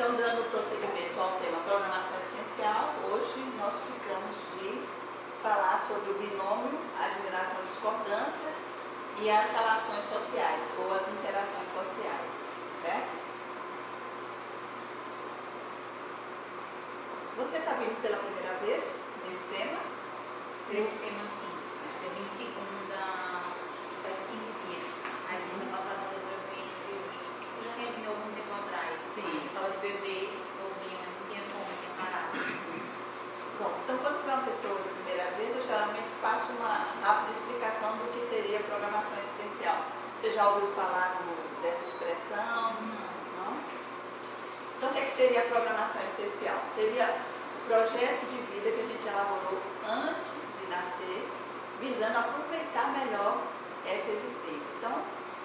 Então, dando prosseguimento ao tema programação existencial, hoje nós ficamos de falar sobre o binômio admiração-discordância e as relações sociais, ou as interações sociais, certo? Você está vindo pela primeira vez nesse tema? Esse tema, sim. Eu vim segunda, faz 15 dias. Aí, semana passada, eu gravei, eu já tinha vindo algum tempo atrás. Sim. Eu estava de bebê, eu vinha, não tinha como, tinha parado. Bom, então quando vem uma pessoa de primeira vez, eu geralmente faço uma rápida explicação do que seria programação existencial. Você já ouviu falar dessa expressão? Não? Então, o que seria a programação existencial? Seria o projeto de vida que a gente elaborou antes de nascer, visando aproveitar melhor essa existência. Então,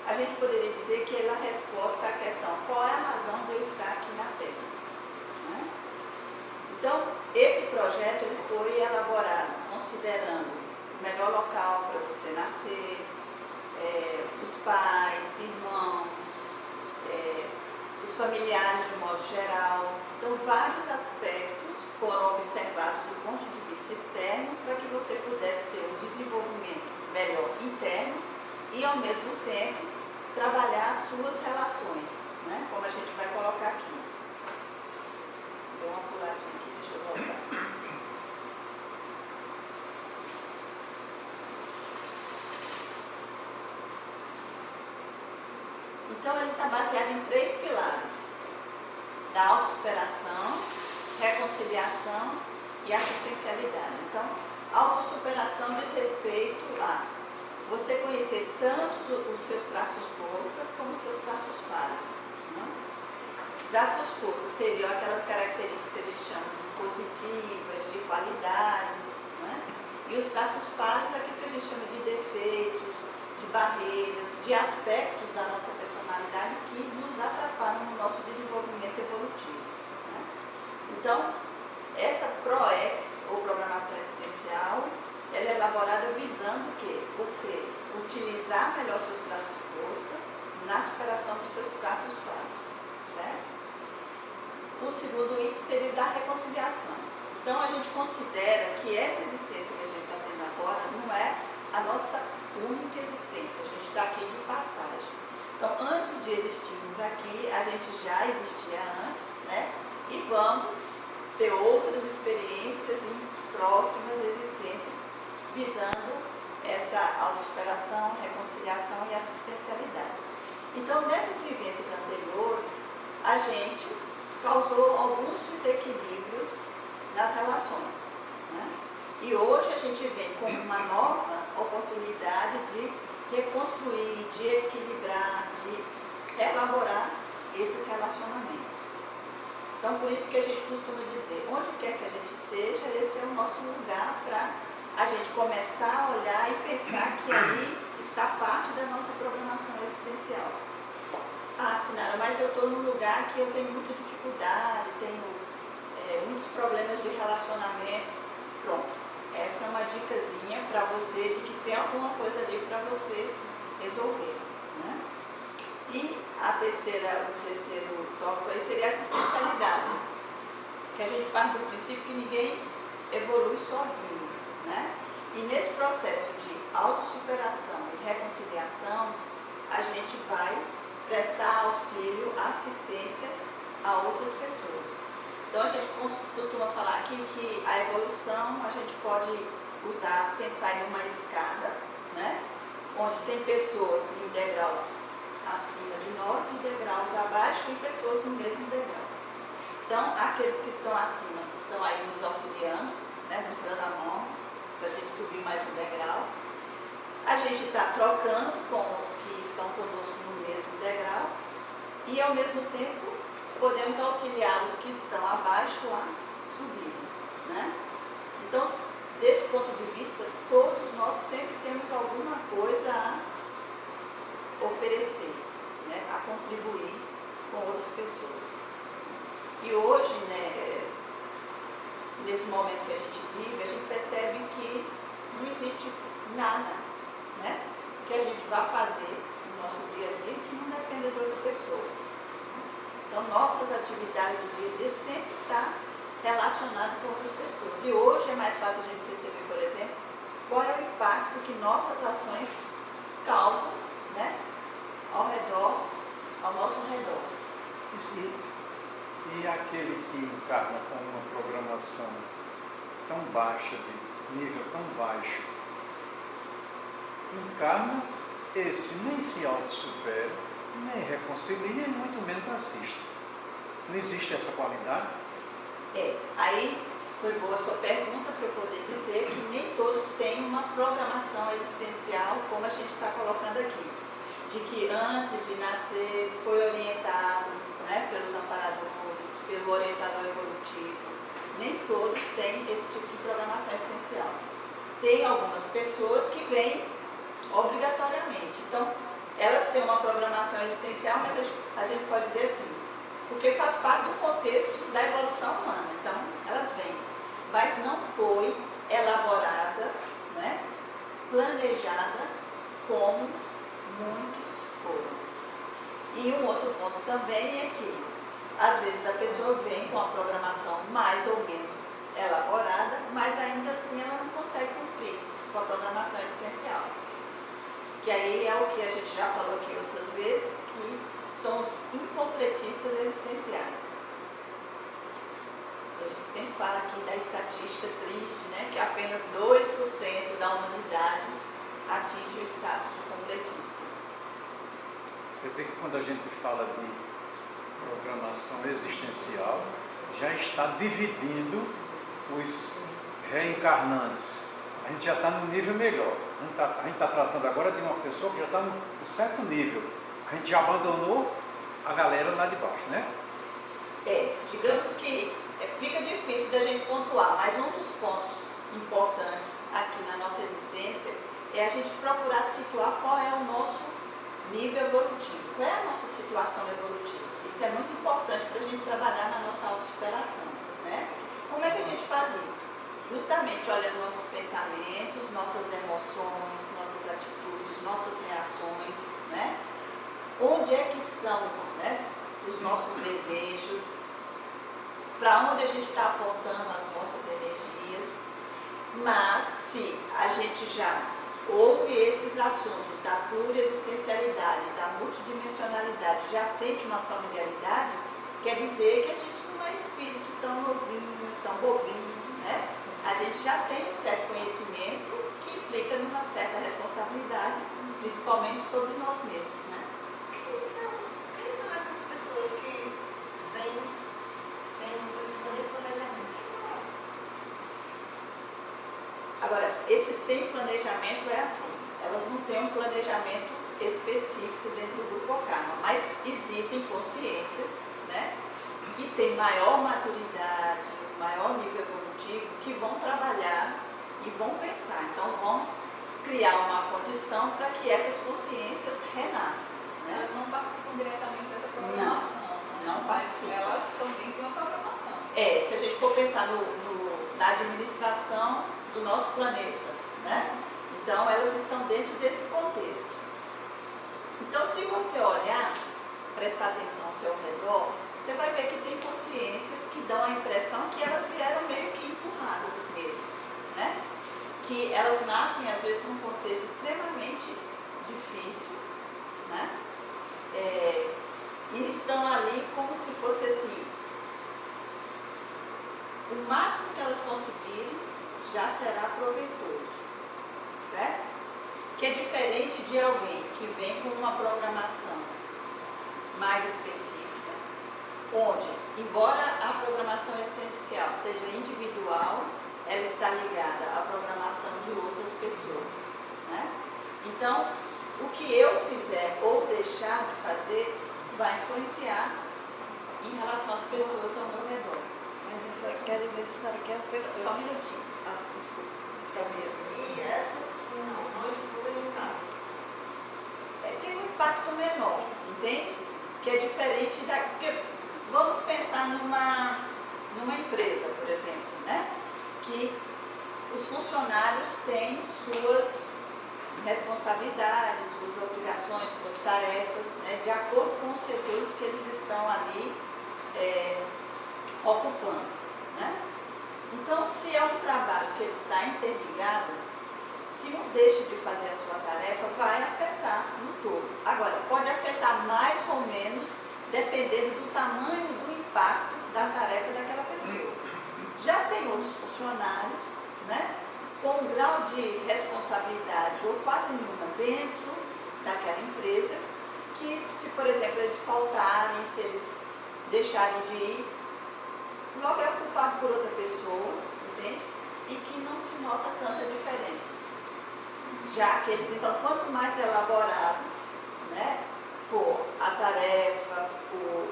a gente poderia dizer que ela é a resposta à questão: qual é a razão de eu estar aqui na Terra? Né? Então, esse projeto ele foi elaborado considerando o melhor local para você nascer, os pais, irmãos, os familiares de um modo geral. Então, vários aspectos foram observados do ponto de vista externo para que você pudesse ter um desenvolvimento melhor interno e, ao mesmo tempo, trabalhar as suas relações, né? Como a gente vai colocar aqui. Deu uma puladinha aqui, deixa eu voltar. Então, ele está baseado em 3 pilares: da autossuperação, reconciliação e assistencialidade. Então, autossuperação diz respeito a você conhecer tanto os seus traços força como os seus traços falhos. Né? Traços força seriam aquelas características que a gente chama de positivas, de qualidades, né? E os traços falhos, aquilo que a gente chama de defeitos, de barreiras, de aspectos da nossa personalidade que nos atrapalham no nosso desenvolvimento evolutivo. Né? Então, essa PROEX, ou Programação Existencial, ela é elaborada visando que você utilizar melhor seus traços força na superação dos seus traços falhos. Certo? O segundo índice seria da reconciliação. Então, a gente considera que essa existência que a gente está tendo agora não é a nossa única existência, a gente está aqui de passagem. Então, antes de existirmos aqui, a gente já existia antes, né? E vamos ter outras experiências em próximas existências, visando essa autossuperação, reconciliação e assistencialidade. Então, nessas vivências anteriores, a gente causou alguns desequilíbrios nas relações. Né? E hoje a gente vem com uma nova oportunidade de reconstruir, de equilibrar, de elaborar esses relacionamentos. Então, por isso que a gente costuma dizer, onde quer que a gente esteja, esse é o nosso lugar para a gente começar a olhar e pensar que ali está parte da nossa programação existencial. Ah, Sinara, mas eu estou num lugar que eu tenho muita dificuldade, tenho muitos problemas de relacionamento. Pronto, essa é uma dicasinha para você de que tem alguma coisa ali para você resolver. Né? E o terceiro tópico aí seria a assistencialidade, que a gente parte do princípio que ninguém evolui sozinho. Né? E nesse processo de autossuperação e reconciliação, a gente vai prestar auxílio, assistência a outras pessoas. Então, a gente costuma falar aqui que a evolução a gente pode usar, pensar em uma escada, né? Onde tem pessoas em degraus acima de nós e degraus abaixo e pessoas no mesmo degrau. Então, aqueles que estão acima estão aí nos auxiliando, né? Nos dando a mão para a gente subir mais um degrau. A gente está trocando com os que estão conosco no mesmo degrau e, ao mesmo tempo, podemos auxiliar os que estão abaixo a subirem. Né? Então, desse ponto de vista, todos nós sempre temos alguma coisa a oferecer, né? A contribuir com outras pessoas. E hoje, né, nesse momento que a gente vive, a gente percebe que não existe nada, né, que a gente vá fazer no nosso dia a dia que não dependa de outra pessoa. Então, nossas atividades do dia a dia sempre estão relacionadas com outras pessoas. E hoje é mais fácil a gente perceber, por exemplo, qual é o impacto que nossas ações causam, né, ao nosso redor. E aquele que encarna com uma programação tão baixa, de nível tão baixo, encarna, esse nem se auto-supera, nem reconcilia e muito menos assiste. Não existe essa qualidade? Aí foi boa a sua pergunta para eu poder dizer que nem todos têm uma programação existencial como a gente está colocando aqui. De que antes de nascer foi orientado, né, pelos amparadores, pelo orientador evolutivo. Nem todos têm esse tipo de programação existencial. Tem algumas pessoas que vêm obrigatoriamente. Então, elas têm uma programação existencial, mas a gente pode dizer assim, porque faz parte do contexto da evolução humana. Então, elas vêm. Mas não foi elaborada, né, planejada como muitos foram. E um outro ponto também é que, às vezes, a pessoa vem com a programação mais ou menos elaborada, mas ainda assim ela não consegue cumprir com a programação existencial. Que aí é o que a gente já falou aqui outras vezes, que são os incompletistas existenciais. A gente sempre fala aqui da estatística triste, né, que apenas 2% da humanidade atinge o status de completista. Quer dizer que quando a gente fala de programação existencial, já está dividindo os reencarnantes. A gente já está no nível melhor. A gente está tratando agora de uma pessoa que já está no certo nível. A gente já abandonou a galera lá de baixo, né? Digamos que fica difícil da gente pontuar, mas um dos pontos importantes aqui na nossa existência é a gente procurar situar qual é o nosso nível evolutivo, qual é a nossa situação evolutiva. Isso é muito importante para a gente trabalhar na nossa autossuperação, né? Como é que a gente faz isso? Justamente olhando nossos pensamentos, nossas emoções, nossas atitudes, nossas reações, né? Onde é que estão, né, os nossos desejos, para onde a gente está apontando as nossas energias. Mas se a gente já ouve esses assuntos da pluriexistencialidade, da multidimensionalidade, já sente uma familiaridade, quer dizer que a gente não é espírito tão novinho, tão bobinho, né? A gente já tem um certo conhecimento que implica numa certa responsabilidade, principalmente sobre nós mesmos, né? Quem são essas pessoas que vêm sem precisar de planejamento? Quem são essas? Agora, esse sem planejamento é assim, elas não têm um planejamento específico dentro do grupo Karma, mas existem consciências, né, que têm maior maturidade, maior nível evolutivo, que vão trabalhar e vão pensar. Então, vão criar uma condição para que essas consciências renasçam, né? Elas não participam diretamente dessa programação. Não participam. Mas elas também têm uma programação. Se a gente for pensar na administração do nosso planeta, né? Então, elas estão dentro desse contexto. Então, se você olhar, prestar atenção ao seu redor, você vai ver que tem consciências que dão a impressão que elas vieram meio que empurradas mesmo, né? Que elas nascem, às vezes, num contexto extremamente difícil, né? E estão ali como se fosse assim, o máximo que elas conseguirem já será proveitoso, certo? Que é diferente de alguém que vem com uma programação mais específica, onde, embora a programação existencial seja individual, ela está ligada à programação de outras pessoas, né? Então, o que eu fizer ou deixar de fazer vai influenciar em relação às pessoas ao meu redor. Mas isso quer dizer que as pessoas... Só um minutinho. Desculpa. Sabia. E essas não influem em nada. Tem um impacto menor, entende? Que é diferente da... Porque vamos pensar numa empresa, por exemplo, né? Que os funcionários têm suas responsabilidades, suas obrigações, suas tarefas, né, de acordo com os setores que eles estão ali ocupando. Né? Então, se é um trabalho que ele está interligado, se um deixa de fazer a sua tarefa, vai afetar no todo. Agora, pode afetar mais ou menos, dependendo do tamanho do impacto da tarefa daquela pessoa. Já tem outros funcionários, né, com um grau de responsabilidade ou quase nenhuma dentro daquela empresa, que se, por exemplo, eles faltarem, se eles deixarem de ir, logo é ocupado por outra pessoa, entende? E que não se nota tanta diferença. Já que eles, então, quanto mais elaborado, né, for a tarefa, for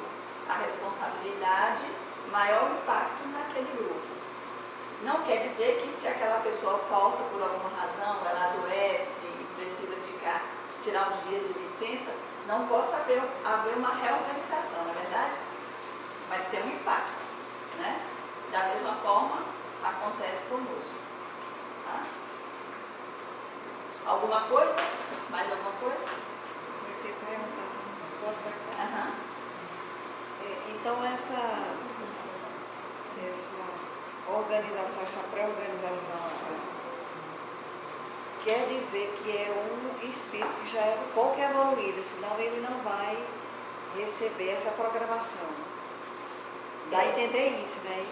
a responsabilidade, maior o impacto naquele grupo. Não quer dizer que se aquela pessoa falta por alguma razão, ela adoece e precisa tirar uns dias de licença, não possa haver uma reorganização, não é verdade? Mas tem um impacto, né? Da mesma forma, acontece conosco. Tá? Alguma coisa? Mais alguma coisa? Eu queria perguntar. Posso perguntar? Uhum. Então, essa organização, essa pré-organização, quer dizer que é um espírito que já é um pouco evoluído, senão ele não vai receber essa programação. Dá a entender isso, né?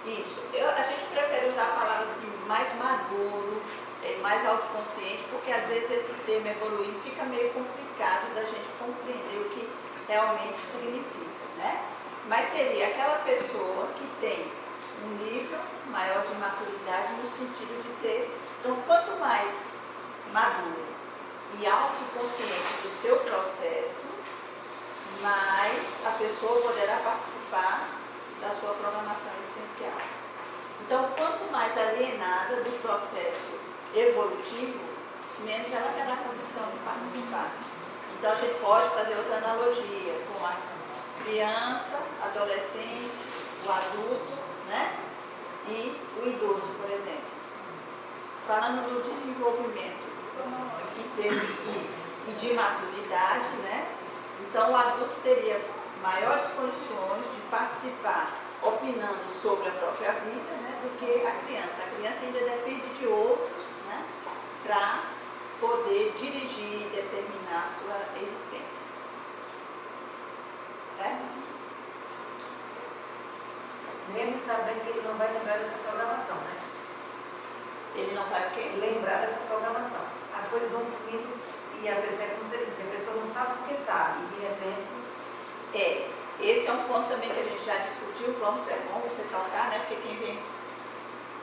Isso. A gente prefere usar a palavra assim, mais maduro, mais autoconsciente, porque às vezes esse termo evoluir fica meio complicado da gente compreender o que realmente significa, né? Mas seria aquela pessoa que tem um nível maior de maturidade no sentido de ter, então quanto mais maduro e autoconsciente do seu processo, mais a pessoa poderá participar da sua programação existencial. Então, quanto mais alienada do processo evolutivo, menos ela terá condição de participar. Então, a gente pode fazer outra analogia com a criança, adolescente, o adulto, né? E o idoso, por exemplo. Falando do desenvolvimento em termos e de maturidade, né? Então, o adulto teria maiores condições de participar, opinando sobre a própria vida, né, do que a criança. A criança ainda depende de outros, né, para poder dirigir e determinar a sua existência. Certo? Mesmo sabendo que ele não vai lembrar dessa programação, né? Ele não vai o quê? Lembrar dessa programação. As coisas vão fluindo e a pessoa, como você disse, a pessoa não sabe porque sabe, e de repente... Esse é um ponto também que a gente já discutiu, é bom você tocar, né? Porque quem vem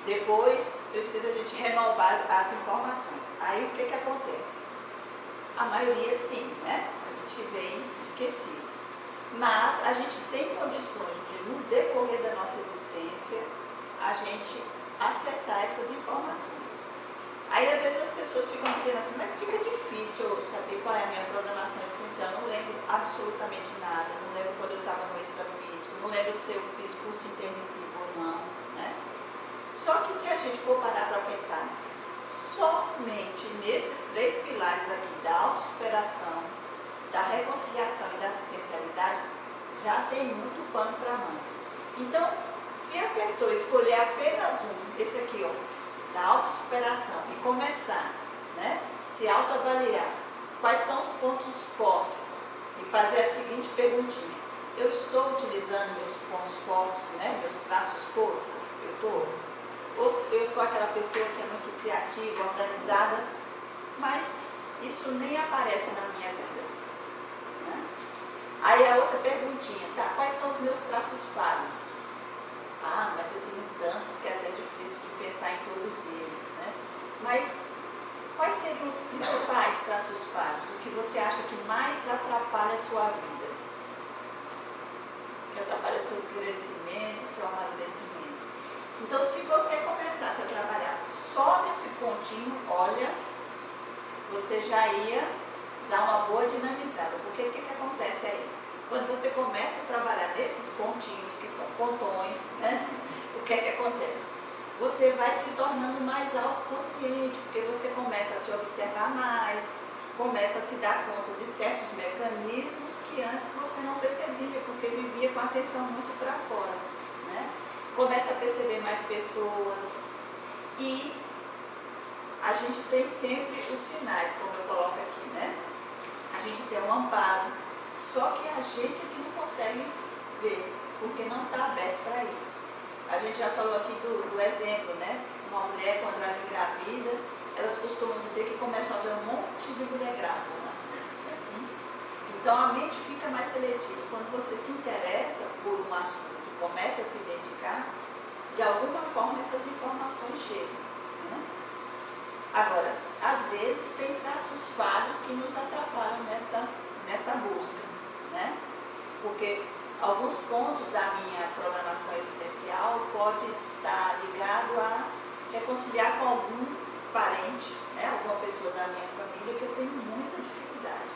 depois precisa a gente renovar as informações. Aí o que acontece? A maioria sim, né? A gente vem esquecido. Mas a gente tem condições de, no decorrer da nossa existência, a gente acessar essas informações. Aí às vezes as pessoas ficam dizendo assim, mas fica difícil saber qual é a minha programação existencial, não lembro absolutamente nada, não lembro quando eu estava no extrafísico, não lembro se eu fiz curso intermissivo ou não, né? Só que se a gente for parar para pensar somente nesses três pilares aqui, da autossuperação, da reconciliação e da assistencialidade, já tem muito pano para manga. Então, se a pessoa escolher apenas um, esse aqui, ó, da autossuperação, e começar, né, se autoavaliar, quais são os pontos fortes, e fazer a seguinte perguntinha: eu estou utilizando meus pontos fortes, né, meus traços força? Eu estou? Ou eu sou aquela pessoa que é muito criativa, organizada, mas isso nem aparece na minha vida, né? Aí a outra perguntinha, tá, quais são os meus traços falhos? Ah, mas eu tenho tantos que é até difícil de pensar em todos eles, né? Mas quais seriam os principais traços falhos? O que você acha que mais atrapalha a sua vida? Que atrapalha seu crescimento, seu amadurecimento. Então, se você começasse a trabalhar só nesse pontinho, olha, você já ia dar uma boa dinamizada. Porque o que acontece aí? Quando você começa a trabalhar nesses pontinhos, que são pontões, né? O que acontece? você vai se tornando mais autoconsciente, porque você começa a se observar mais, começa a se dar conta de certos mecanismos que antes você não percebia, porque vivia com a atenção muito para fora, né? Começa a perceber mais pessoas e a gente tem sempre os sinais, como eu coloco aqui, né? A gente tem um amparo, só que a gente é que não consegue ver, porque não está aberto para isso. A gente já falou aqui do exemplo, né? Uma mulher, quando ela engravida, elas costumam dizer que começam a ver um monte de mulher grávida, né? Assim. Então a mente fica mais seletiva. Quando você se interessa por um assunto e começa a se dedicar, de alguma forma essas informações chegam, né? Agora, às vezes tem traços falhos que nos atrapalham nessa busca, né? Porque alguns pontos da minha programação existencial pode estar ligado a reconciliar com algum parente, né? Alguma pessoa da minha família que eu tenho muita dificuldade.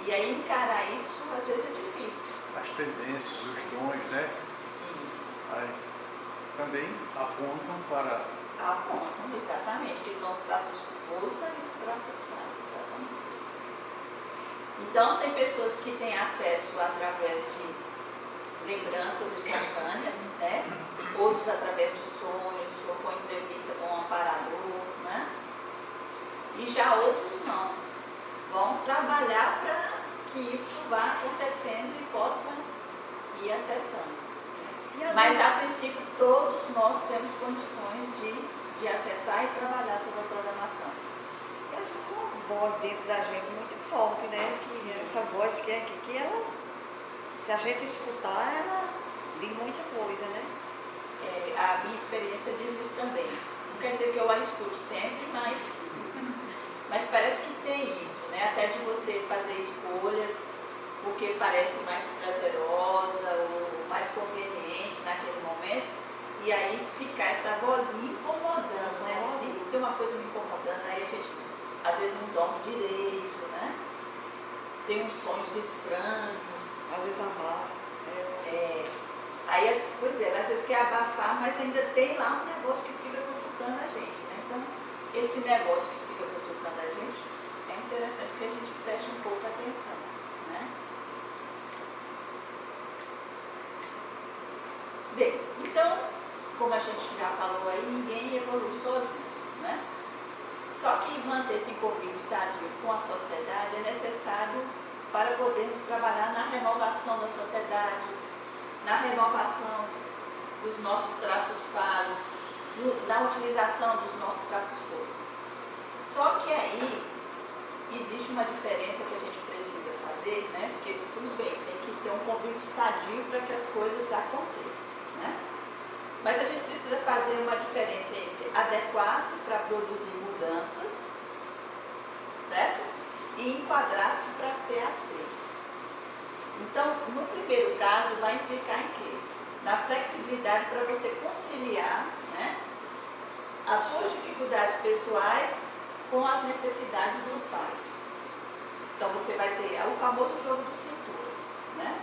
E aí encarar isso às vezes é difícil. As tendências, os dons, né? Isso. Mas também apontam para... Apontam, exatamente, que são os traços força e os traços falhos, exatamente. Então, tem pessoas que têm acesso através de lembranças espontâneas, né? Outros através de sonhos, ou com entrevista com um amparador, né? E já outros não. Vão trabalhar para que isso vá acontecendo e possa ir acessando. Mas, a princípio, todos nós temos condições de acessar e trabalhar sobre a programação. E a gente tem uma voz dentro da gente muito forte, né? Que essa voz que ela, se a gente escutar, ela diz muita coisa, né? A minha experiência diz isso também. Não quer dizer que eu a escute sempre, mas parece que tem isso, né? Até de você fazer escolhas porque parece mais prazerosa ou mais conveniente naquele momento, e aí fica essa vozinha incomodando, né? Se tem uma coisa me incomodando, aí a gente às vezes não dorme direito, né? Tem uns sonhos estranhos. Às vezes abafa. Aí, pois é, às vezes quer abafar, mas ainda tem lá um negócio que fica cutucando a gente, né? Então, esse negócio que fica cutucando a gente, é interessante que a gente preste um pouco atenção, né? Bem, então, como a gente já falou aí, ninguém evolui sozinho, né? Só que manter-se em convívio sadio com a sociedade é necessário para podermos trabalhar na renovação da sociedade, na renovação dos nossos traços falhos, na utilização dos nossos traços força. Só que aí existe uma diferença que a gente precisa fazer, né? Porque tudo bem, tem que ter um convívio sadio para que as coisas aconteçam, né? Mas a gente precisa fazer uma diferença entre adequar-se para produzir mudanças, certo? E enquadrar-se para ser aceito. Então, no primeiro caso, vai implicar em quê? Na flexibilidade para você conciliar, né, as suas dificuldades pessoais com as necessidades grupais. Então, você vai ter o famoso jogo de cintura, né?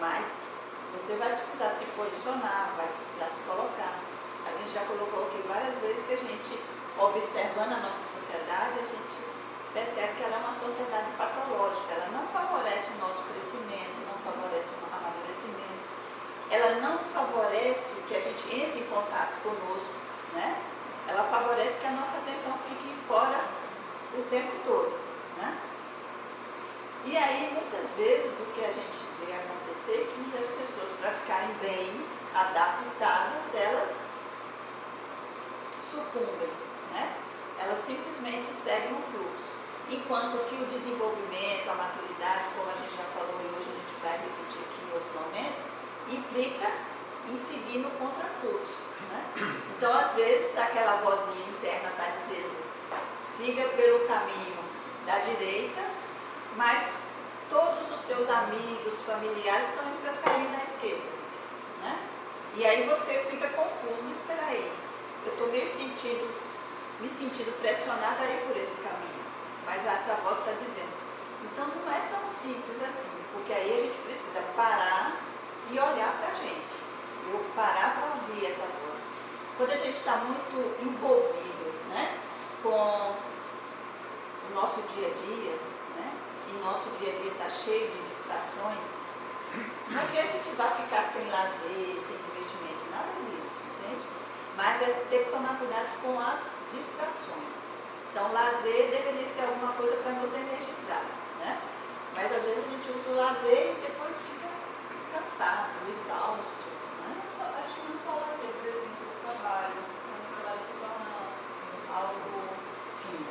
Mas você vai precisar se posicionar, vai precisar se colocar. A gente já colocou aqui várias vezes que a gente, observando a nossa sociedade, a gente percebe que ela é uma sociedade patológica. Ela não favorece o nosso crescimento, não favorece o amadurecimento. Ela não favorece que a gente entre em contato conosco, né? Ela favorece que a nossa atenção fique fora o tempo todo, né? E aí, muitas vezes, o que a gente vê acontecer é que as pessoas, para ficarem bem adaptadas, elas sucumbem, né? Elas simplesmente seguem o fluxo. Enquanto que o desenvolvimento, a maturidade, como a gente já falou e hoje a gente vai repetir aqui em outros momentos, implica em seguir no contrafluxo, né? Então, às vezes, aquela vozinha interna está dizendo, siga pelo caminho da direita, mas todos os seus amigos, familiares estão indo pelo caminho da esquerda, né? E aí você fica confuso, mas espera aí, eu estou me sentindo pressionada a ir por esse caminho. Mas essa voz está dizendo, então não é tão simples assim, porque aí a gente precisa parar e olhar para a gente. Eu parar para ouvir essa voz. quando a gente está muito envolvido, né, com o nosso dia a dia, né, e nosso dia a dia está cheio de distrações, não é que a gente vai ficar sem lazer, sem divertimento, nada disso, entende? Mas é ter que tomar cuidado com as distrações. Então, lazer deveria ser alguma coisa para nos energizar, né? Mas às vezes a gente usa o lazer e depois fica cansado, exausto, né? Acho que não só lazer, por exemplo, o trabalho. Quando o trabalho se torna algo, Sim,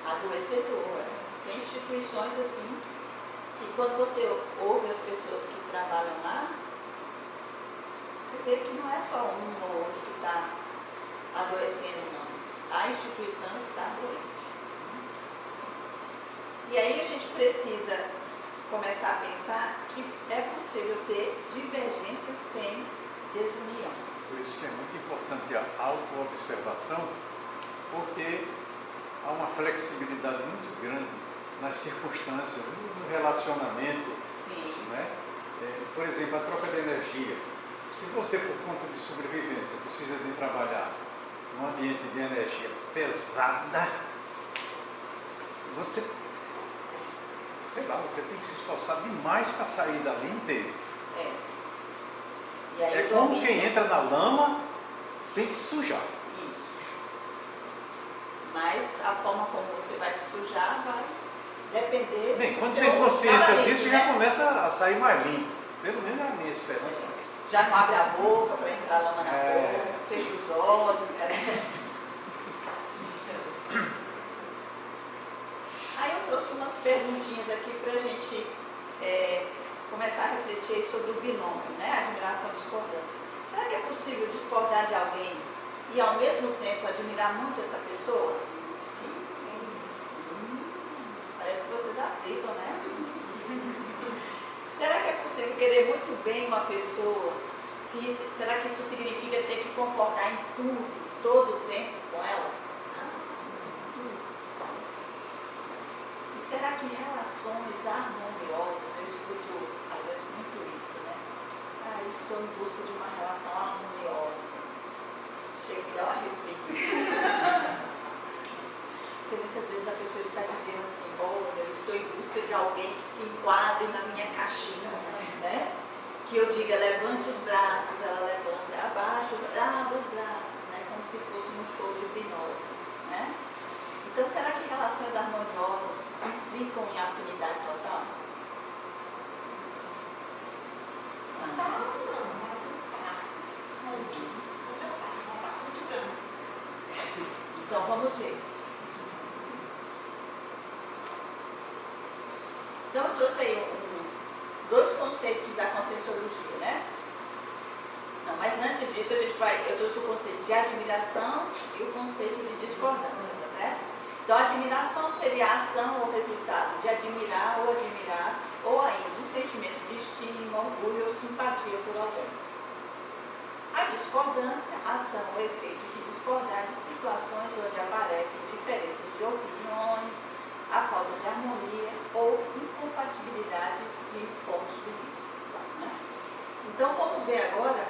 adoecedor. Tem instituições assim, que quando você ouve as pessoas que trabalham lá, você vê que não é só um ou outro que está adoecendo, não. A instituição está doente. E aí a gente precisa começar a pensar que é possível ter divergências sem desunião. Por isso que é muito importante a autoobservação, porque há uma flexibilidade muito grande nas circunstâncias, no relacionamento. Sim. Né? Por exemplo, a troca de energia. Se você, por conta de sobrevivência, precisa de trabalhar num ambiente de energia pesada, você, sei lá, você tem que se esforçar demais para sair dali inteiro. E aí É como quem entra na lama, tem que sujar. Isso. Mas a forma como você vai se sujar vai depender. Bem, quando do tem seu consciência gabarito, disso, né? já começa a sair mais limpo. Pelo menos é a minha esperança. Já não abre a boca para entrar lama na boca, fecha os olhos. Né? Aí eu trouxe umas perguntinhas aqui para a gente começar a refletir sobre o binômio, né? Admiração e discordância. Será que é possível discordar de alguém e ao mesmo tempo admirar muito essa pessoa? sim, sim. Parece que vocês acreditam, né? Será que é possível querer muito bem uma pessoa? Será que isso significa ter que concordar em tudo, todo o tempo com ela? E será que em relações harmoniosas, eu escuto às vezes muito isso, né? Eu estou em busca de uma relação harmoniosa. Chega a me dar um arrepio. Porque muitas vezes a pessoa está dizendo assim, olha, eu estou em busca de alguém que se enquadre na minha caixinha, né? Que eu diga, levante os braços, ela levanta, abaixa, abre os braços, né? Como se fosse um show de hipnose, né? Então, será que relações harmoniosas implicam em afinidade total? Então, vamos ver. Então, eu trouxe aí dois conceitos da Conscienciologia, né? Não, mas antes disso, eu trouxe o conceito de admiração e o conceito de discordância, tá certo? Então, a admiração seria a ação ou resultado de admirar ou admirar-se, ou ainda um sentimento de estima, orgulho ou simpatia por alguém. A discordância, ação ou efeito de discordar de situações onde aparecem diferenças de opiniões, a falta de harmonia ou incompatibilidade de pontos de vista. Né? Então, vamos ver agora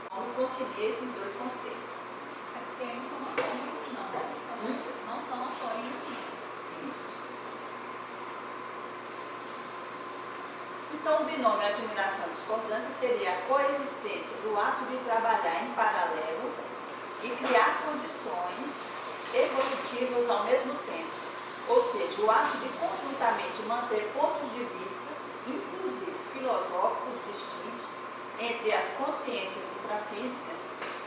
como conciliar esses dois conceitos. É porque não são antônimos, não, né? Não são antônimos. Isso. Então, o binômio admiração e discordância seria a coexistência do ato de trabalhar em paralelo e criar condições evolutivas ao mesmo tempo. Ou seja, o ato de conjuntamente manter pontos de vistas, inclusive filosóficos distintos, entre as consciências intrafísicas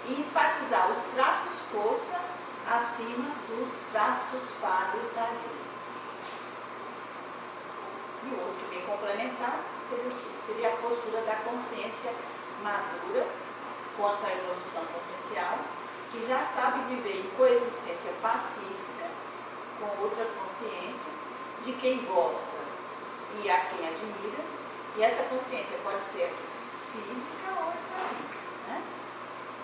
e enfatizar os traços força acima dos traços falhos alheios. E o outro bem complementar seria o quê? Seria a postura da consciência madura quanto à evolução consciencial, que já sabe viver em coexistência pacífica com outra consciência de quem gosta e a quem admira, e essa consciência pode ser aqui física ou extrafísica, né?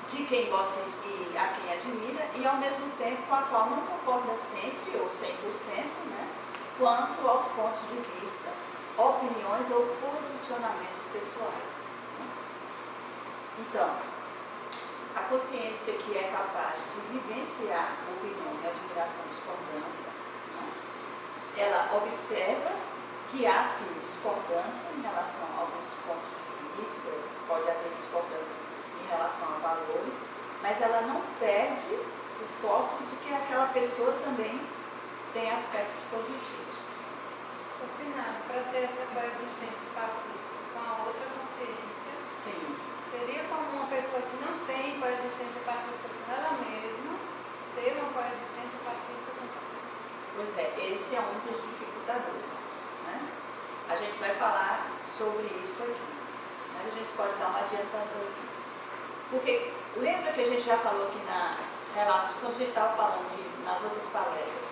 De quem gosta e a quem admira, e ao mesmo tempo com a qual não concorda sempre ou 100%, né? Quanto aos pontos de vista, opiniões ou posicionamentos pessoais. Então, a consciência que é capaz de vivenciar o binômio admiração e discordância, né? Ela observa que há sim discordância em relação a alguns pontos de vista, pode haver discordância em relação a valores, mas ela não perde o foco de que aquela pessoa também tem aspectos positivos. Por sinal, para ter essa coexistência pacífica com a outra consciência, Sim. seria como uma pessoa que não tem coexistência pacífica com ela mesma, ter uma coexistência pacífica com outra pessoa. Pois é, esse é um dos dificultadores, né? A gente vai falar sobre isso aqui, mas a gente pode dar uma adiantadazinha. Porque lembra que a gente já falou que nas relações, quando a gente estava falando nas outras palestras,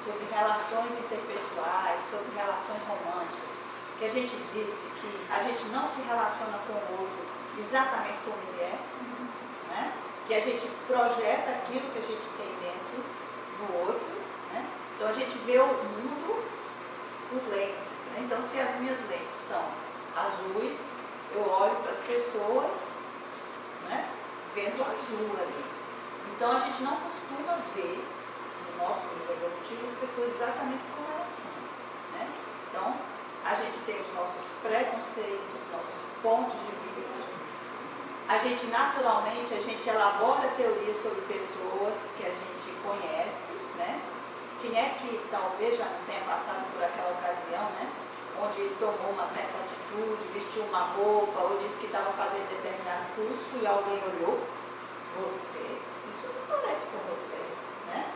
sobre relações interpessoais, sobre relações românticas, que a gente disse que a gente não se relaciona com o outro exatamente como ele é, né? Que a gente projeta aquilo que a gente tem dentro do outro, né? Então a gente vê o mundo por lentes, né? Então se as minhas lentes são azuis, eu olho para as pessoas, né? Vendo azul ali. Então a gente não costuma ver no nosso nível evolutivo as pessoas exatamente como elas são, né? Então a gente tem os nossos preconceitos, os nossos pontos de vista. A gente naturalmente, a gente elabora teorias sobre pessoas que a gente conhece, né? Quem é que talvez já não tenha passado por aquela ocasião, né? Onde tomou uma certa atitude, vestiu uma roupa, ou disse que estava fazendo determinado curso e alguém olhou, você, isso não parece com você, né?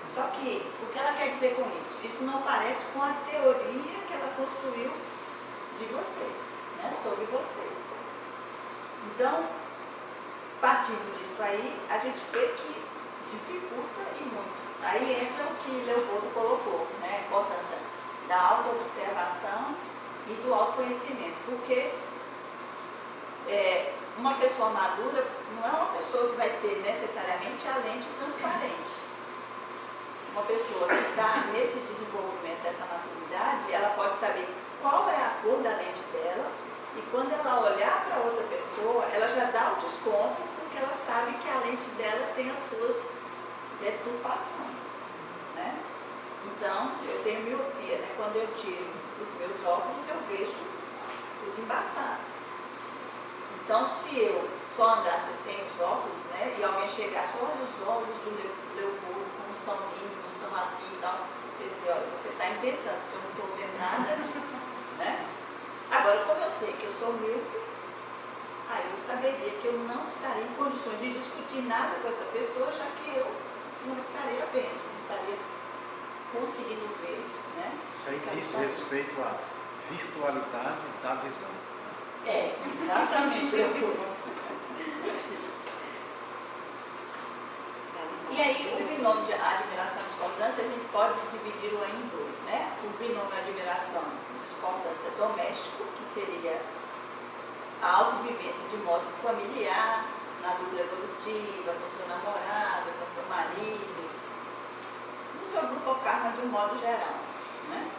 Só que, o que ela quer dizer com isso? Isso não parece com a teoria que ela construiu de você, né? Sobre você. Então, partindo disso aí, a gente vê que dificulta e muito. Aí entra o que Leopoldo colocou, né? A importância da autoobservação e do autoconhecimento. Porque uma pessoa madura não é uma pessoa que vai ter necessariamente a lente transparente. Uma pessoa que está nesse desenvolvimento dessa maturidade, ela pode saber qual é a cor da lente dela. E quando ela olhar para outra pessoa, ela já dá o desconto, porque ela sabe que a lente dela tem as suas deturpações, né? Então, eu tenho miopia, né? Quando eu tiro os meus óculos, eu vejo tudo embaçado. Então, se eu só andasse sem os óculos, né? E alguém chegasse, olha os olhos do Leopoldo, como são lindos, são assim e tal, eu dizia, olha, você está inventando, porque eu não estou vendo nada disso, né? Agora, como eu sei que eu sou míope, aí eu saberia que eu não estaria em condições de discutir nada com essa pessoa, já que eu não estaria vendo, não estaria conseguindo ver, né? Isso aí diz respeito à virtualidade da visão. É, exatamente, Leopoldo. E aí, o binômio de admiração e discordância, a gente pode dividi-lo em dois, né? O binômio de admiração e discordância doméstico, que seria a autovivência de modo familiar, na dupla evolutiva, com seu namorado, com seu marido, no seu grupo karma de um modo geral, né?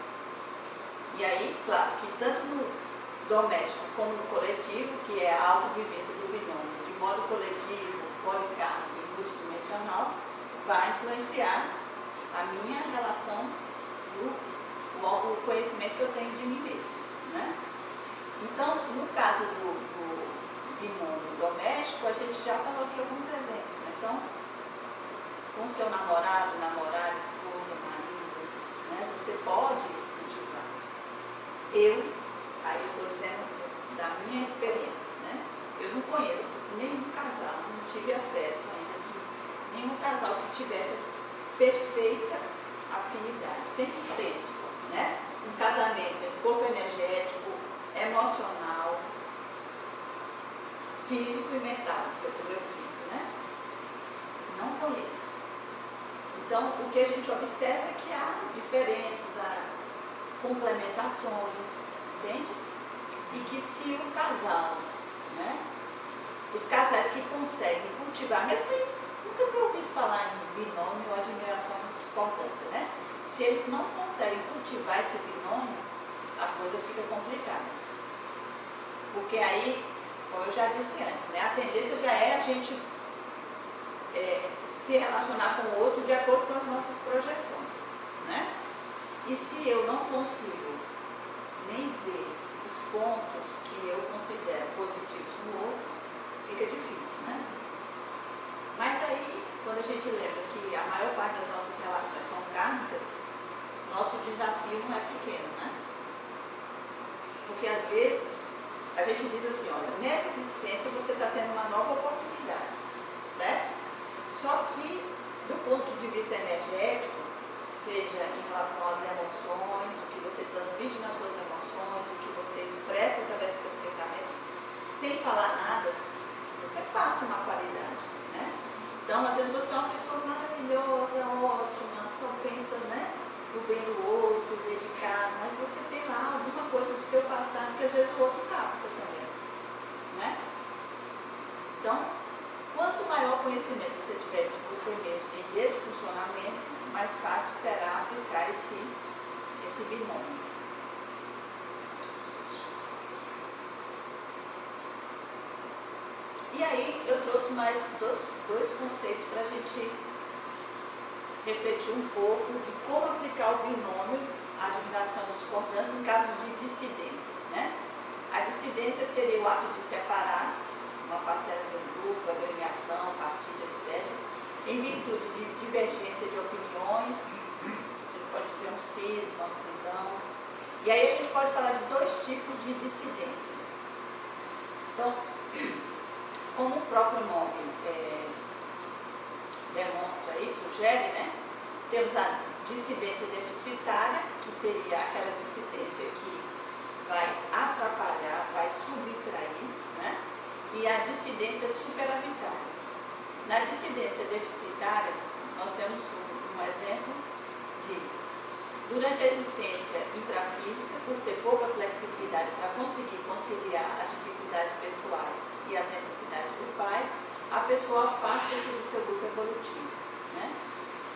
E aí, claro, que tanto no doméstico como no coletivo, que é a autovivência do binômio de modo coletivo, policármico e multidimensional, vai influenciar a minha relação, o conhecimento que eu tenho de mim mesmo, né? Então, no caso do binômio doméstico, a gente já falou aqui alguns exemplos, né? Então, com seu namorado, namorada, esposa, marido, né? Você pode cultivar. Aí eu estou dizendo da minha experiência, né? Eu não conheço nenhum casal, não tive acesso ainda de nenhum casal que tivesse essa perfeita afinidade, 100%, né? Um casamento entre corpo energético, emocional, físico e mental, eu o meu físico, né? Não conheço. Então, o que a gente observa é que há diferenças, há complementações, entende? E que se o casal, né? Os casais que conseguem cultivar, mas assim, nunca tenho ouvido falar em binômio ou admiração e discordância, né? Se eles não conseguem cultivar esse binômio, a coisa fica complicada. Porque aí, como eu já disse antes, né? A tendência já é a gente se relacionar com o outro de acordo com as nossas projeções, né? E se eu não consigo nem ver os pontos que eu considero positivos no outro, fica difícil, né? Mas aí, quando a gente lembra que a maior parte das nossas relações são kármicas, nosso desafio não é pequeno, né? Porque às vezes a gente diz assim, olha, nessa existência você está tendo uma nova oportunidade, certo? Só que, do ponto de vista energético, seja em relação às emoções, o que você transmite nas suas emoções, o que você expressa através dos seus pensamentos, sem falar nada, você passa uma qualidade, né? Então, às vezes você é uma pessoa maravilhosa, ótima, só pensa, né, no bem do outro, dedicado, mas você tem lá alguma coisa do seu passado que às vezes o outro capta também, né? Então, quanto maior conhecimento você tiver de você mesmo e desse funcionamento, mais fácil será aplicar esse binômio. E aí eu trouxe mais dois conceitos para a gente refletir um pouco de como aplicar o binômio à admiração e discordância em casos de dissidência, né? A dissidência seria o ato de separar-se, uma parcela de um grupo, agremiação, partido, etc., em virtude de divergência de opiniões, a gente pode dizer um cisma, uma cisão. E aí a gente pode falar de dois tipos de dissidência. Então, como o próprio nome demonstra e sugere, né? Temos a dissidência deficitária, que seria aquela dissidência que vai atrapalhar, vai subtrair, né? E a dissidência superavitária. Na dissidência deficitária, nós temos um exemplo de, durante a existência intrafísica, por ter pouca flexibilidade para conseguir conciliar as dificuldades pessoais e as necessidades grupais, a pessoa afasta-se do seu grupo evolutivo, né?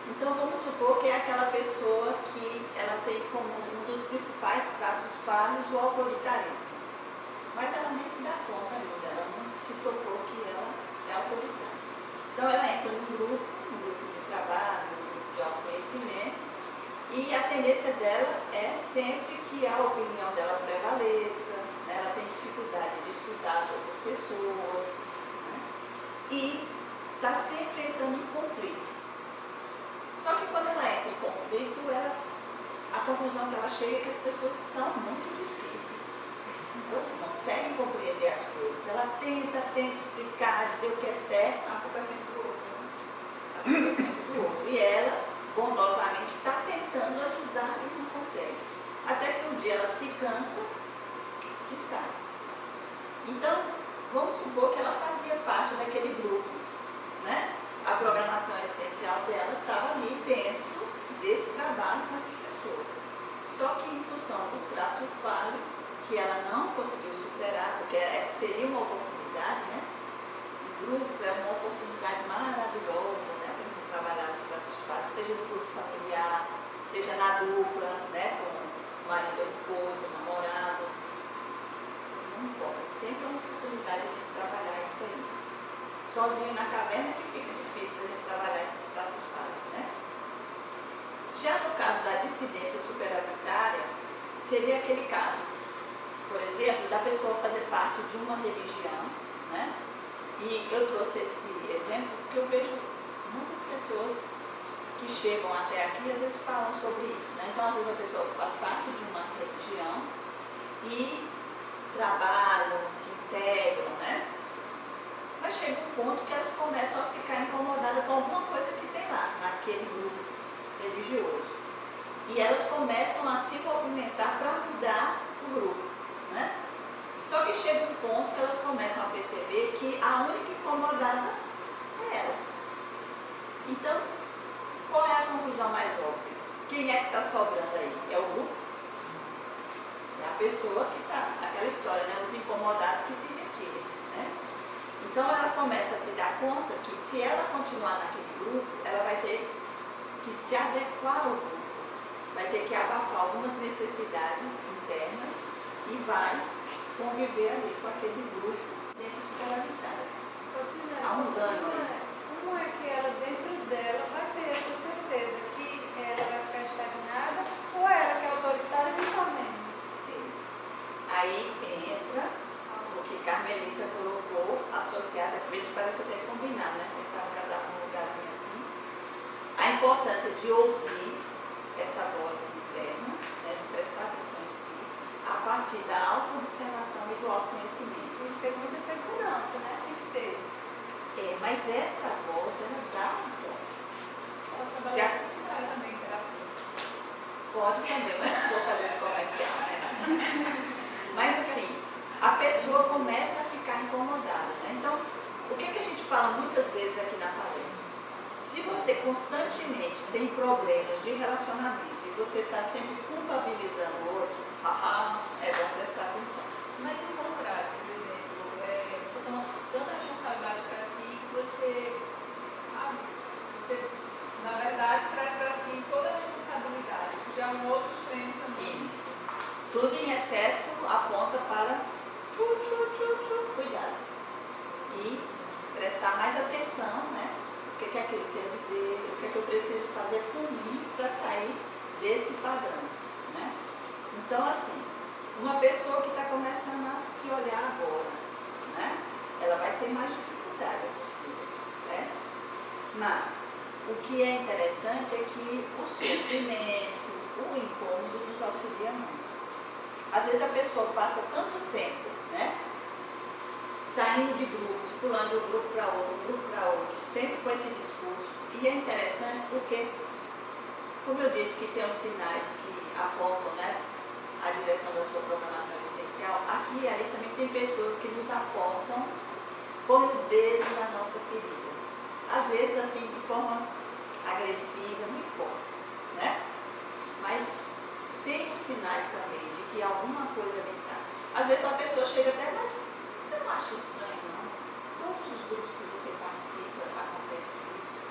Então, vamos supor que é aquela pessoa que ela tem como um dos principais traços falhos o autoritarismo. Mas ela nem se dá conta ainda, ela não se tocou que ela é autoritária. Então, ela entra num grupo de trabalho, num grupo de autoconhecimento, e a tendência dela é sempre que a opinião dela prevaleça, né? Ela tem dificuldade de escutar as outras pessoas, né? E está sempre entrando em conflito. Só que quando ela entra em conflito, a conclusão que ela chega é que as pessoas são muito difíceis. Elas não conseguem compreender as coisas. Ela tenta explicar, dizer o que é certo. A culpa é sempre do outro, né? A culpa é sempre do outro. E ela, bondosamente, está tentando ajudar e não consegue. Até que um dia ela se cansa e sai. Então, vamos supor que ela fazia parte daquele grupo, né? A programação existencial dela estava ali dentro desse trabalho com essas pessoas. Só que em função do traço falho, que ela não conseguiu superar, porque seria uma oportunidade, né? O grupo é uma oportunidade maravilhosa, né? Para a gente trabalhar os traços falhos, seja no grupo familiar, seja na dupla, né? Com o marido, a esposa, o namorado. Não importa, sempre é uma oportunidade de trabalhar isso aí. Sozinho na caverna que fica difícil da gente trabalhar esses traços falhos, né? Já no caso da dissidência superavitária, seria aquele caso, por exemplo, da pessoa fazer parte de uma religião, né? E eu trouxe esse exemplo porque eu vejo muitas pessoas que chegam até aqui e às vezes falam sobre isso, né? Então, às vezes a pessoa faz parte de uma religião e trabalham, se integram, né? Mas chega um ponto que elas começam a ficar incomodadas com alguma coisa que tem lá, naquele grupo religioso. E elas começam a se movimentar para mudar o grupo, né? Só que chega um ponto que elas começam a perceber que a única incomodada é ela. Então, qual é a conclusão mais óbvia? Quem é que está sobrando aí? É o grupo? É a pessoa que está, aquela história, né? Os incomodados que se retirem, né? Então ela começa a se dar conta que se ela continuar naquele grupo, ela vai ter que se adequar ao grupo, vai ter que abafar algumas necessidades internas e vai conviver ali com aquele grupo desse superavitário. Há um dano aí. Um como é que ela, dentro dela, vai ter essa certeza que ela vai ficar estagnada ou ela que é autoritária e também? Aí entra o que Carmelita colocou, associada, que eles parece até combinar, né? Sentar um lugarzinho assim. A importância de ouvir essa voz interna, né? De prestar atenção em si, a partir da auto-observação e do autoconhecimento. Tem que ser muita segurança, né? Tem que ter. Mas essa voz, ela dá um toque. Ela Se trabalha a- social também, terapia. Pode também, mas não vou fazer esse comercial, né? Mas assim, a pessoa começa a ficar incomodada, né? Então, o que a gente fala muitas vezes aqui na palestra? Se você constantemente tem problemas de relacionamento e você está sempre culpabilizando o outro, é bom prestar atenção. Mas o contrário, por exemplo, você toma tanta responsabilidade para si que você, sabe, você, na verdade, traz para si toda a responsabilidade. Isso já é um outro extremo também. Isso. Tudo em excesso aponta para cuidado. E prestar mais atenção, né? O que aquilo quer dizer, o que eu preciso fazer por mim para sair desse padrão, né? Então, assim, uma pessoa que está começando a se olhar agora, né? Ela vai ter mais dificuldade, é possível, certo? Mas, o que é interessante é que o sofrimento, o incômodo nos auxilia muito. Às vezes a pessoa passa tanto tempo, né? Saindo de grupos, pulando de um grupo para outro, sempre com esse discurso. E é interessante porque, como eu disse que tem os sinais que apontam, né, a direção da sua programação existencial, aqui e ali também tem pessoas que nos apontam, põem o dedo na nossa ferida. Às vezes assim, de forma agressiva, não importa, né? Mas tem os sinais também de que alguma coisa ali está. Às vezes uma pessoa chega até, mas você não acha estranho, não? Todos os grupos que você participa acontece isso.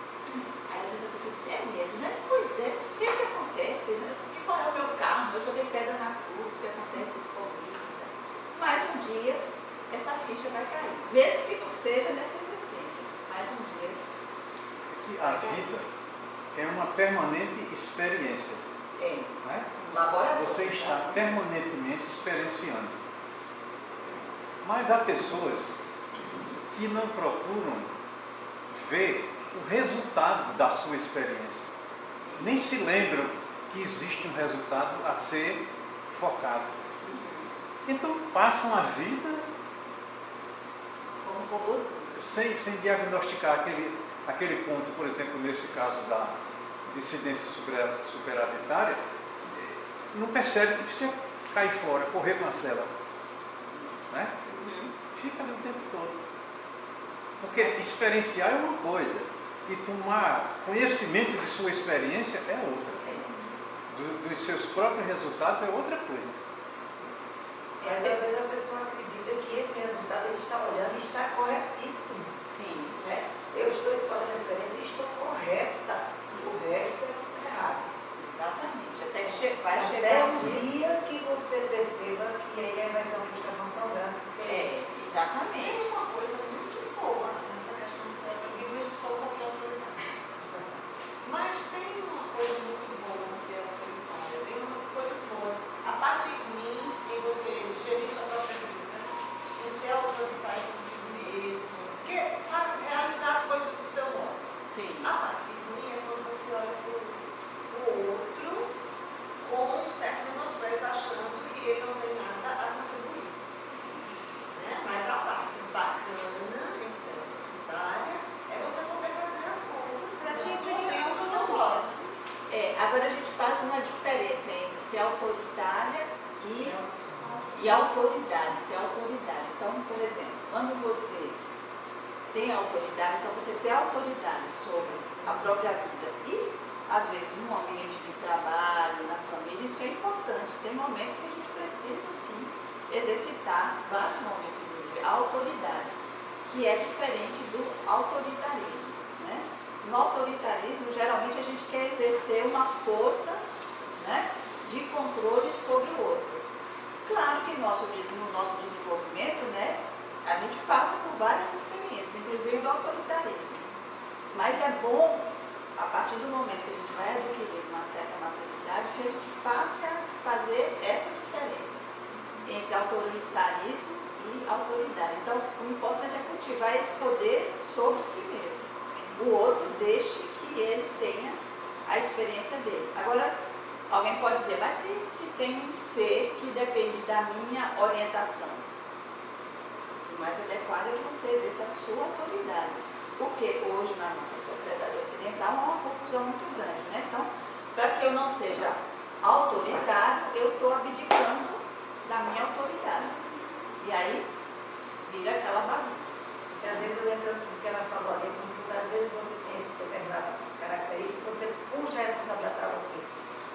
Aí às vezes a pessoa diz, é mesmo, né? Pois é, eu sei que acontece, né? Eu sei qual é o meu karma, eu joguei pedra na cruz, que acontece isso comigo. Né? Mas um dia essa ficha vai cair, mesmo que não seja nessa existência, mas um dia. Que a vida é uma permanente experiência. Né? Laboratório. Você está permanentemente experienciando. Mas há pessoas que não procuram ver o resultado da sua experiência. Nem se lembram que existe um resultado a ser focado. Então passam a vida sem diagnosticar aquele ponto, por exemplo, nesse caso da dissidência superavitária, não percebe que precisa cair fora, correr com a cela. Né? Fica ali o tempo todo. Porque experienciar é uma coisa e tomar conhecimento de sua experiência é outra. Dos seus próprios resultados é outra coisa. Mas às vezes a pessoa acredita que esse resultado ele está olhando e está corretíssimo. Sim. Né? Eu estou escolhendo a experiência e estou correta. E o resto é errado. Exatamente. Até que vai Até chegar o aqui. dia que você perceba que aí vai ser uma frustração tão grande. Exatamente. Tem uma coisa muito boa nessa questão de ser, eu digo isso só porque eu estou. Mas tem uma coisa muito boa em ser autoritária, tem coisas boas. A parte de mim, em você gerir sua própria vida, em ser autoritário consigo mesmo, realizar as coisas do seu modo. Sim. A parte de mim é quando você olha para o outro com um certo menosprezo, achando que ele não tem nada a contribuir. Né? Mas a parte bacana em ser autoritária é você poder fazer as coisas. Do seu modo. Agora a gente faz uma diferença entre ser autoritária e autoridade, ter autoridade. Então, por exemplo, quando você tem autoridade, então você tem autoridade sobre a própria vida e, às vezes, no ambiente de trabalho, na família, isso é importante. Tem momentos que a gente precisa, sim, exercitar, vários momentos, inclusive, a autoridade, que é diferente do autoritarismo, né? No autoritarismo, geralmente a gente quer exercer uma força, né, de controle sobre o outro. Claro que no nosso desenvolvimento, né, a gente passa por várias experiências, inclusive do autoritarismo. Mas é bom, a partir do momento que a gente vai adquirir uma certa maturidade, que a gente passe a fazer essa diferença entre autoritarismo e autoridade. Então, o importante é cultivar esse poder sobre si mesmo. O outro deixe que ele tenha a experiência dele. Agora, alguém pode dizer, mas se tem um ser que depende da minha orientação, o mais adequado é que você exerça a sua autoridade. Porque hoje, na nossa sociedade ocidental, há uma confusão muito grande, né? Então, para que eu não seja autoritário, eu estou abdicando da minha autoridade. E aí, vira aquela bagunça. Porque às vezes eu lembro do que ela falou ali, como se fosse, às vezes você tem esse determinada característica, você puxa a responsabilidade para você.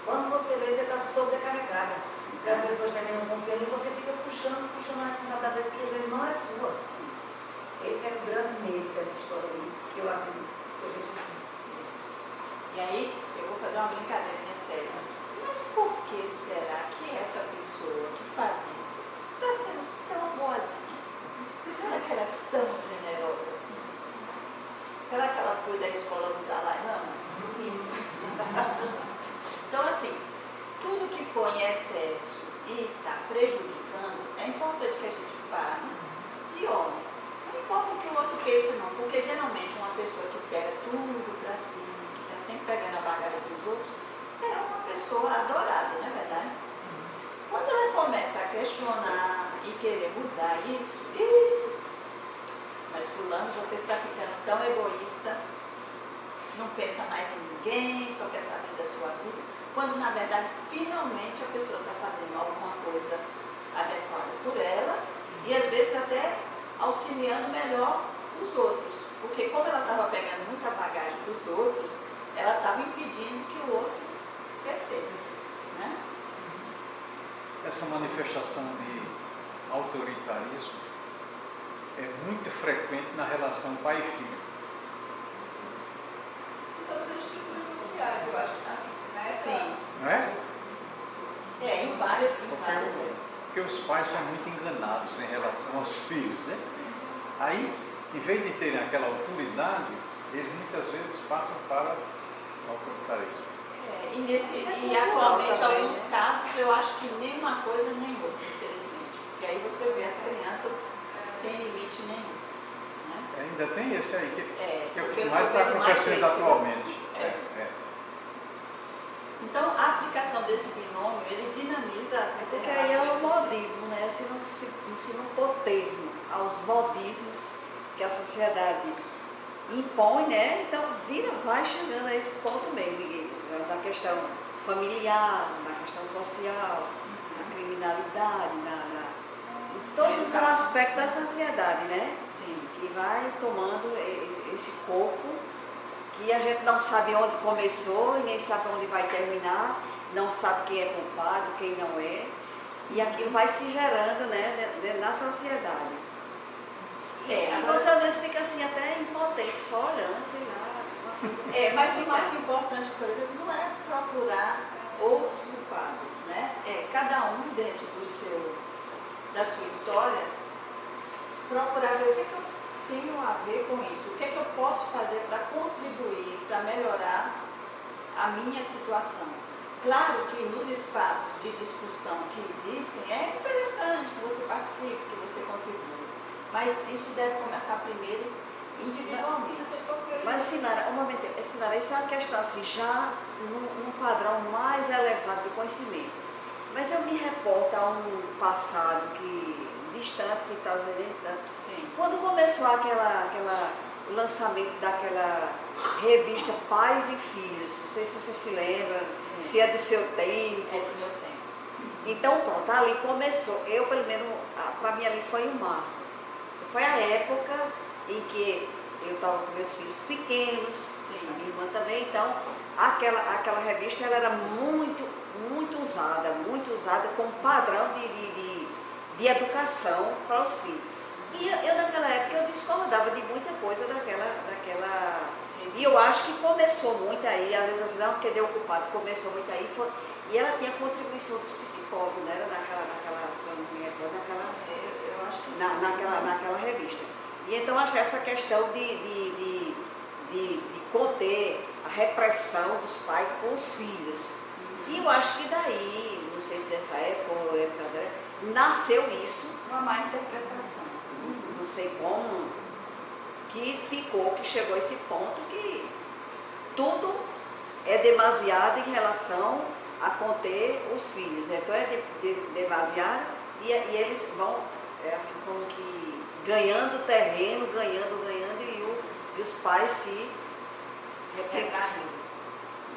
Quando você vê, você está sobrecarregada. Porque as pessoas também não confiam e você fica puxando a responsabilidade que às vezes não é sua. Esse é o grande medo dessa história aí, que eu acredito. Eu vejo assim. E aí, eu vou fazer uma brincadeirinha séria. Mas por que será que essa pessoa que faz isso está sendo tão boazinha? Será que ela é tão generosa assim? Será que ela foi da escola do Dalai Lama? Então, assim, tudo que for em excesso e está prejudicando, é importante que a gente pare e olhe. Não importa o que o outro pensa, não, porque geralmente uma pessoa que pega tudo para si, que está sempre pegando a bagagem dos outros, é uma pessoa adorada, não é verdade? Quando ela começa a questionar e querer mudar isso, mas fulano, você está ficando tão egoísta, não pensa mais em ninguém, só quer saber da sua vida, quando na verdade finalmente a pessoa está fazendo alguma coisa adequada por ela e às vezes até auxiliando melhor os outros, porque como ela estava pegando muita bagagem dos outros, ela estava impedindo que o outro crescesse, né? Essa manifestação de autoritarismo é muito frequente na relação pai e filho. Em todas as estruturas sociais, eu acho. Assim, nessa... Sim. Não é? Em várias, né? Porque os pais são muito enganados em relação aos filhos, né? Aí, em vez de terem aquela autoridade, eles muitas vezes passam para o autoritarismo. E atualmente, em alguns casos, eu acho que nem uma coisa nem outra, infelizmente. Porque aí você vê as crianças sem limite nenhum. Né? Ainda tem esse aí, que é o que porque mais está governo mais acontecendo flexible. atualmente. Então, a aplicação desse binômio, ele dinamiza as Porque aí é relações o modismo, né? Se não pôr termo aos modismos que a sociedade impõe, né? Então vai chegando a esse ponto mesmo, da questão familiar, da questão social, na criminalidade, em todos os aspectos da sociedade, né? Sim. E vai tomando esse corpo que a gente não sabe onde começou e nem sabe onde vai terminar, não sabe quem é culpado, quem não é, e aquilo vai se gerando, né, na sociedade. E Agora, você às vezes fica assim até impotente, só olhando, sei lá. mas o mais importante, por exemplo, não é procurar os culpados, né? É cada um dentro da sua história, procurar ver o que eu tenho a ver com isso, o que eu posso fazer para contribuir, para melhorar a minha situação. Claro que nos espaços de discussão que existem, é interessante que você participe, que você contribua, mas isso deve começar primeiro individualmente. Mas, Sinara, isso é uma questão assim, já num padrão mais elevado de conhecimento. Mas eu me reporto a um passado distante, que está distante. Quando começou o lançamento daquela revista Pais e Filhos, não sei se você se lembra, se é do seu tempo. É do meu tempo. Então, pronto, ali começou. Eu, pelo menos, para mim ali foi um marco. Foi a época em que eu estava com meus filhos pequenos, a minha irmã também, então, aquela revista ela era muito usada como padrão de educação para os filhos. E eu naquela época eu discordava de muita coisa daquela. E eu acho que começou muito aí, às vezes assim, não, porque deu ocupado, começou muito aí, e ela tinha a contribuição dos psicólogos, né? Era naquela naquela revista. E então acho essa questão de de conter a repressão dos pais com os filhos. E eu acho que daí, não sei se dessa época ou época nasceu isso. Uma má interpretação. Não sei como, que chegou a esse ponto que tudo é demasiado em relação a conter os filhos. Então é demasiado e eles vão, assim como que ganhando terreno, ganhando, e os pais se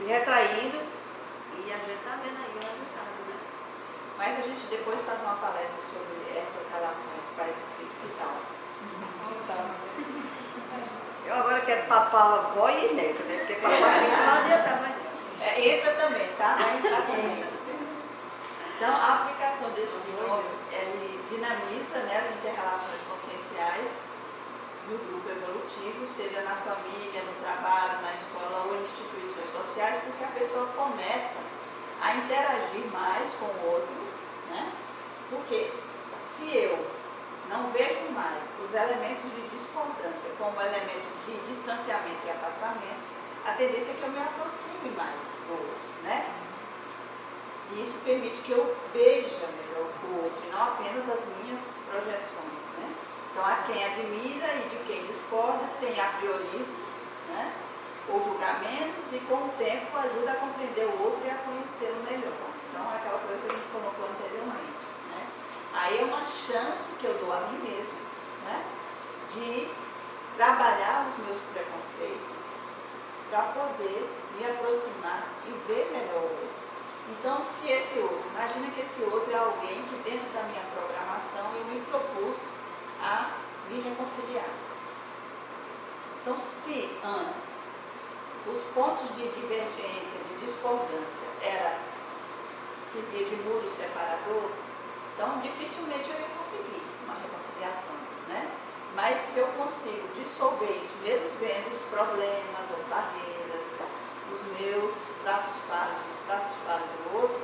retraindo, e a gente está vendo aí o resultado, né? Mas a gente depois faz uma palestra sobre essas relações pais e filho e tal. Eu agora quero papar avó e neta, né? Porque papai fica lá dentro, mas... Entra também, tá? Vai entrar também. Então, a aplicação desse binômio, ele dinamiza, né, as interrelações conscienciais no grupo evolutivo, seja na família, no trabalho, na escola ou em instituições sociais, porque a pessoa começa a interagir mais com o outro, né? Porque se eu não vejo mais os elementos de discordância como elemento de distanciamento e afastamento, a tendência é que eu me aproxime mais do outro, né? E isso permite que eu veja melhor o outro e não apenas as minhas projeções, né? Então, há quem admira e de quem discorda, sem apriorismos, né? Ou julgamentos, e com o tempo ajuda a compreender o outro e a conhecê-lo melhor. Então, é aquela coisa que a gente colocou anteriormente, né? Aí é uma chance que eu dou a mim mesmo, né? De trabalhar os meus preconceitos para poder me aproximar e ver melhor o outro. Então, se esse outro, imagina que esse outro é alguém que dentro da minha programação eu me propus a me reconciliar. Então, se antes os pontos de divergência, de discordância, servia de muro separador, então dificilmente eu ia conseguir uma reconciliação, né? Mas se eu consigo dissolver isso, mesmo vendo os problemas, as barreiras, os meus traços falhos, os traços falhos do outro,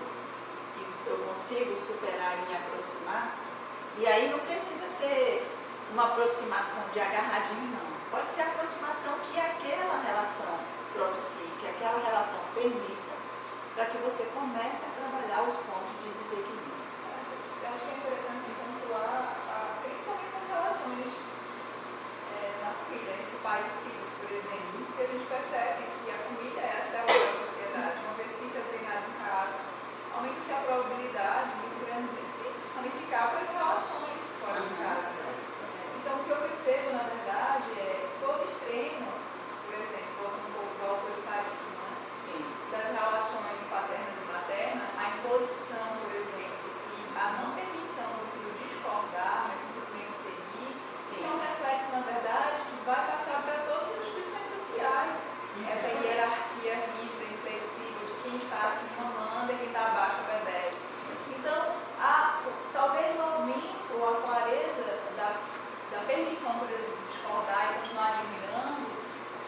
e eu consigo superar e me aproximar, e aí não precisa ser uma aproximação de agarradinho, não. Pode ser a aproximação que aquela relação propicie, que aquela relação permita, para que você comece a trabalhar os pontos de desequilíbrio. Eu acho que é interessante pontuar, principalmente as relações na família, entre pais e filhos, por exemplo, porque a gente percebe que a família é a célula da sociedade. Uma vez que isso é treinado em casa, aumenta-se a probabilidade muito grande de se ramificar para as relações fora de casa. Né? Então, o que eu percebo, na verdade, é todo extremo, por exemplo, um pouco do autoritarismo, né? Das relações paternas e maternas, a imposição, por exemplo, e a não permissão do filho discordar, mas simplesmente seguir, são reflexos, na verdade, que vai passar para todas as instituições sociais. Essa hierarquia rígida, inflexível, de quem está acima manda e quem está abaixo obedece. Então, talvez o aumento ou a clareza da permissão, por exemplo, de discordar e continuar admirando,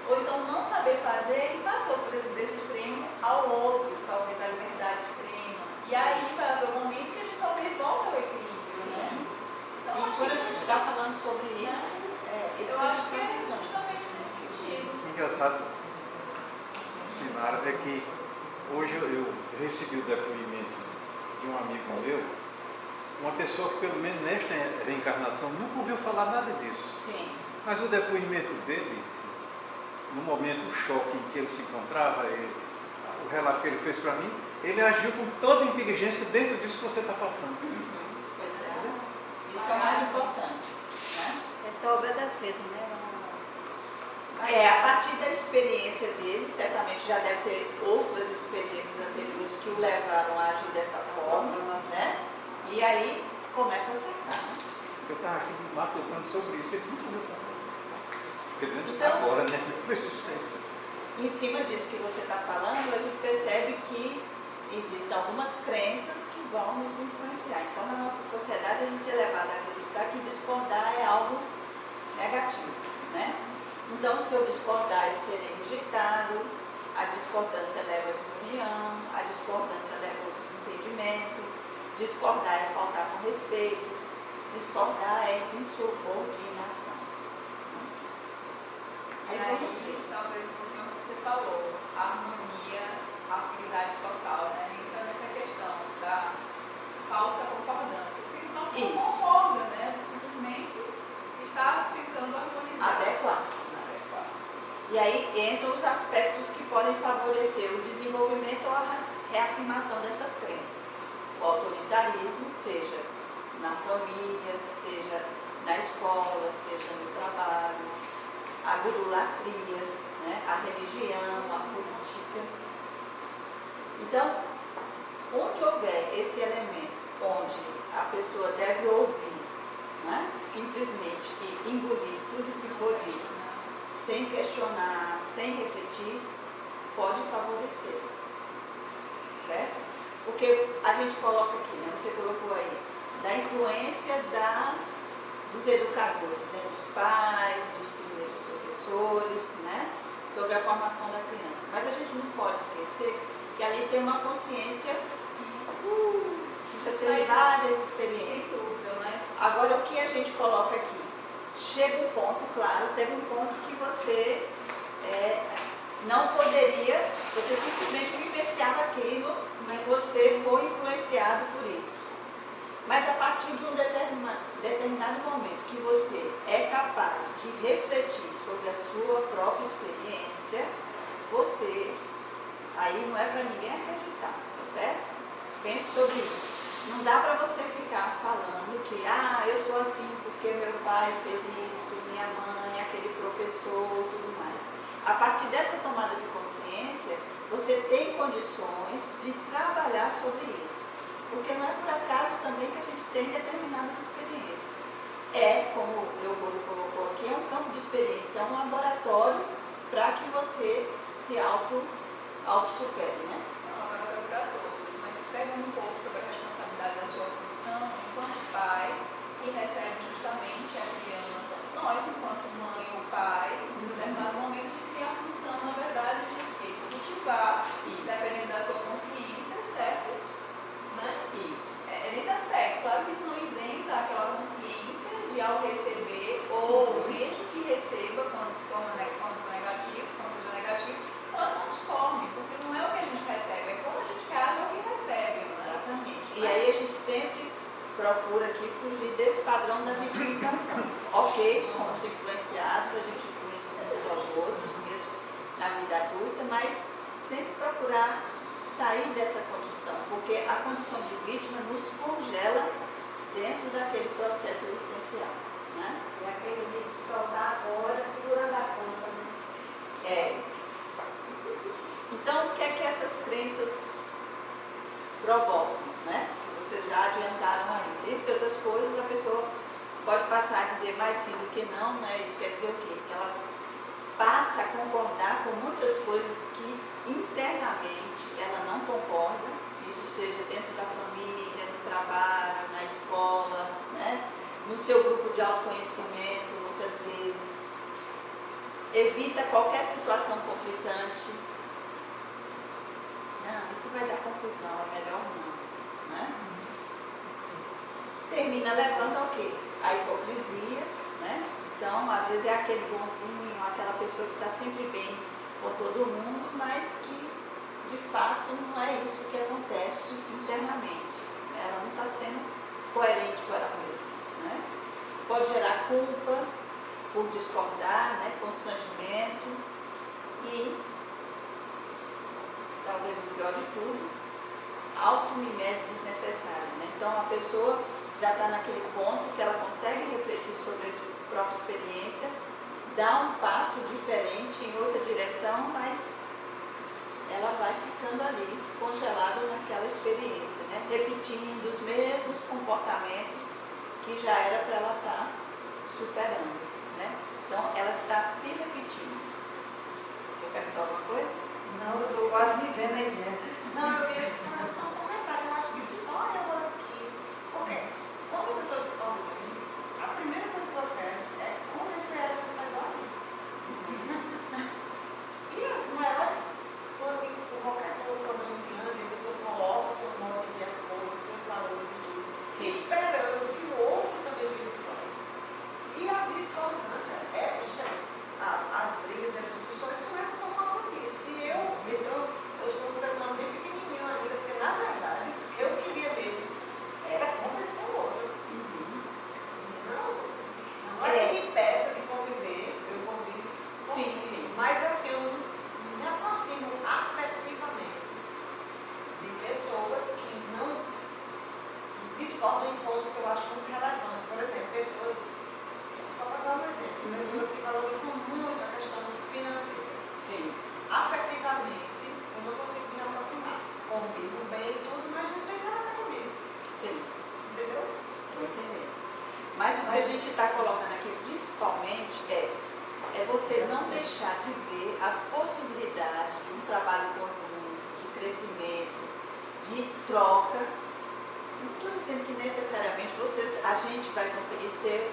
ou então não saber fazer, e passou, por exemplo, desse extremo ao outro, talvez a liberdade extrema. E aí vai haver um momento que a gente talvez volte ao equilíbrio, né? Então, E quando a gente está falando sobre isso, eu acho que é justamente nesse sentido. Engraçado, Sinara, é que hoje eu recebi o depoimento de um amigo meu, uma pessoa que pelo menos nesta reencarnação nunca ouviu falar nada disso. Sim. Mas o depoimento dele, no momento do choque em que ele se encontrava, o relato que ele fez para mim, ele agiu com toda a inteligência dentro disso que você está passando. Pois é. Isso é o mais importante, né? Ele está obedecendo, né? A partir da experiência dele, certamente já deve ter outras experiências anteriores que o levaram a agir dessa forma, né? E aí começa a acertar, né? Eu estava aqui matutando sobre isso, ele nunca ouviu falar disso. Então, agora, né? Existência. Em cima disso que você está falando, a gente percebe que existem algumas crenças que vão nos influenciar. Então, na nossa sociedade, a gente é levado a acreditar que discordar é algo negativo, né? Então, se eu discordar, eu serei rejeitado, a discordância leva à desunião, a discordância leva ao desentendimento, discordar é faltar com respeito, discordar é insubordinação. Aí E vamos ver. aí, talvez um pouquinho o que você falou, harmonia, afinidade total, né? Então essa questão da falsa concordância. Porque não se Isso. concorda, né? Simplesmente está tentando harmonizar. Adequar. E aí entram os aspectos que podem favorecer o desenvolvimento ou a reafirmação dessas crenças. O autoritarismo, seja na família, seja na escola, seja no trabalho, a gurulatria, né? A religião, a política. Então, onde houver esse elemento, onde a pessoa deve ouvir, né? Simplesmente e engolir tudo que for dito, sem questionar, sem refletir, pode favorecer. Certo? Porque a gente coloca aqui, né? Você colocou aí, da influência dos educadores, né? Dos pais, dos primeiros professores, né? Sobre a formação da criança. Mas a gente não pode esquecer que ali tem uma consciência que já teve várias experiências. Sem dúvida, mas Agora, o que a gente coloca aqui? Chega um ponto, claro, teve um ponto que você não poderia, você simplesmente vivenciava aquilo e você foi influenciado por isso. Mas a partir de um determinado momento que você é capaz de refletir sobre a sua própria experiência, você, aí não é para ninguém acreditar, tá certo? Pense sobre isso. Não dá para você ficar falando que, eu sou assim porque meu pai fez isso, minha mãe, aquele professor, tudo mais. A partir dessa tomada de consciência, você tem condições de trabalhar sobre isso. Porque não é por acaso também que a gente tem determinadas experiências. Como o Leopoldo colocou aqui, é um campo de experiência, é um laboratório para que você se auto-supere, né? não é para todos, mas pegando um pouco sobre a responsabilidade da sua função enquanto pai, que recebe justamente a criança, nós enquanto mãe ou pai, em determinado momento, a gente tem a função, na verdade, de cultivar, dependendo da sua consciência, certos, né? Isso. É nesse aspecto, claro que isso não isenta aquela consciência de ao receber, ou mesmo que receba, quando se torna negativo, quando seja negativo, ela transforme, porque não é o que a gente recebe, é como a gente age o que recebe. Né? Exatamente. E aí a gente sempre procura aqui fugir desse padrão da vitimização. Ok, somos influenciados, a gente influencia uns aos outros, mesmo na vida adulta, mas sempre procurar sair dessa condição, porque a condição de vítima nos congela dentro daquele processo existencial. Né? E aquele de se soltar agora, segurando a ponta. Né? Então, o que é que essas crenças provocam? Né? Vocês já adiantaram aí. Entre outras coisas, a pessoa pode passar a dizer mais sim do que não, né? Isso quer dizer o quê? Que ela passa a concordar com muitas coisas que internamente ela não concorda, isso seja dentro da família, no trabalho, na escola, né? No seu grupo de autoconhecimento, muitas vezes. Evita qualquer situação conflitante. Não, isso vai dar confusão, é melhor não. Né? Termina levando ao quê? A hipocrisia, né? Então, às vezes é aquele bonzinho, aquela pessoa que está sempre bem com todo mundo, mas que, de fato, não é isso que acontece internamente. Ela não está sendo coerente com ela mesma. Né? Pode gerar culpa por discordar, né? Constrangimento e, talvez o pior de tudo, automimese desnecessária. Né? Então, a pessoa já está naquele ponto que ela consegue refletir sobre a própria experiência, dá um passo diferente em outra direção, mas ela vai ficando ali, congelada naquela experiência, né? Repetindo os mesmos comportamentos que já era para ela estar superando. Né? Então, ela está se repetindo. Quer perguntar alguma coisa? Não, eu estou quase me vendo aí dentro. Não, eu queria fazer só um comentário. Eu acho que só eu aqui. Porque quando a pessoa descobre de mim, a primeira coisa que eu quero é convencer ela a sair igual a mim. E as maiores, por qualquer coisa, quando a gente anda, a pessoa coloca seu modo de ver as coisas, seus valores e tudo, esperando que o outro também pense igual. E a discordância as brigas discordam em pontos que eu acho muito relevantes. Por exemplo, pessoas, só para dar um exemplo, pessoas que valorizam muito a questão financeira. Sim. Afetivamente, eu não consigo me aproximar. Convivo bem e tudo, mas não tem nada comigo. Sim. Entendeu? Estou entendendo. Mas o que a gente está colocando aqui, principalmente, é você não deixar de ver as possibilidades de um trabalho conjunto, de crescimento, de troca. Não estou dizendo que necessariamente a gente vai conseguir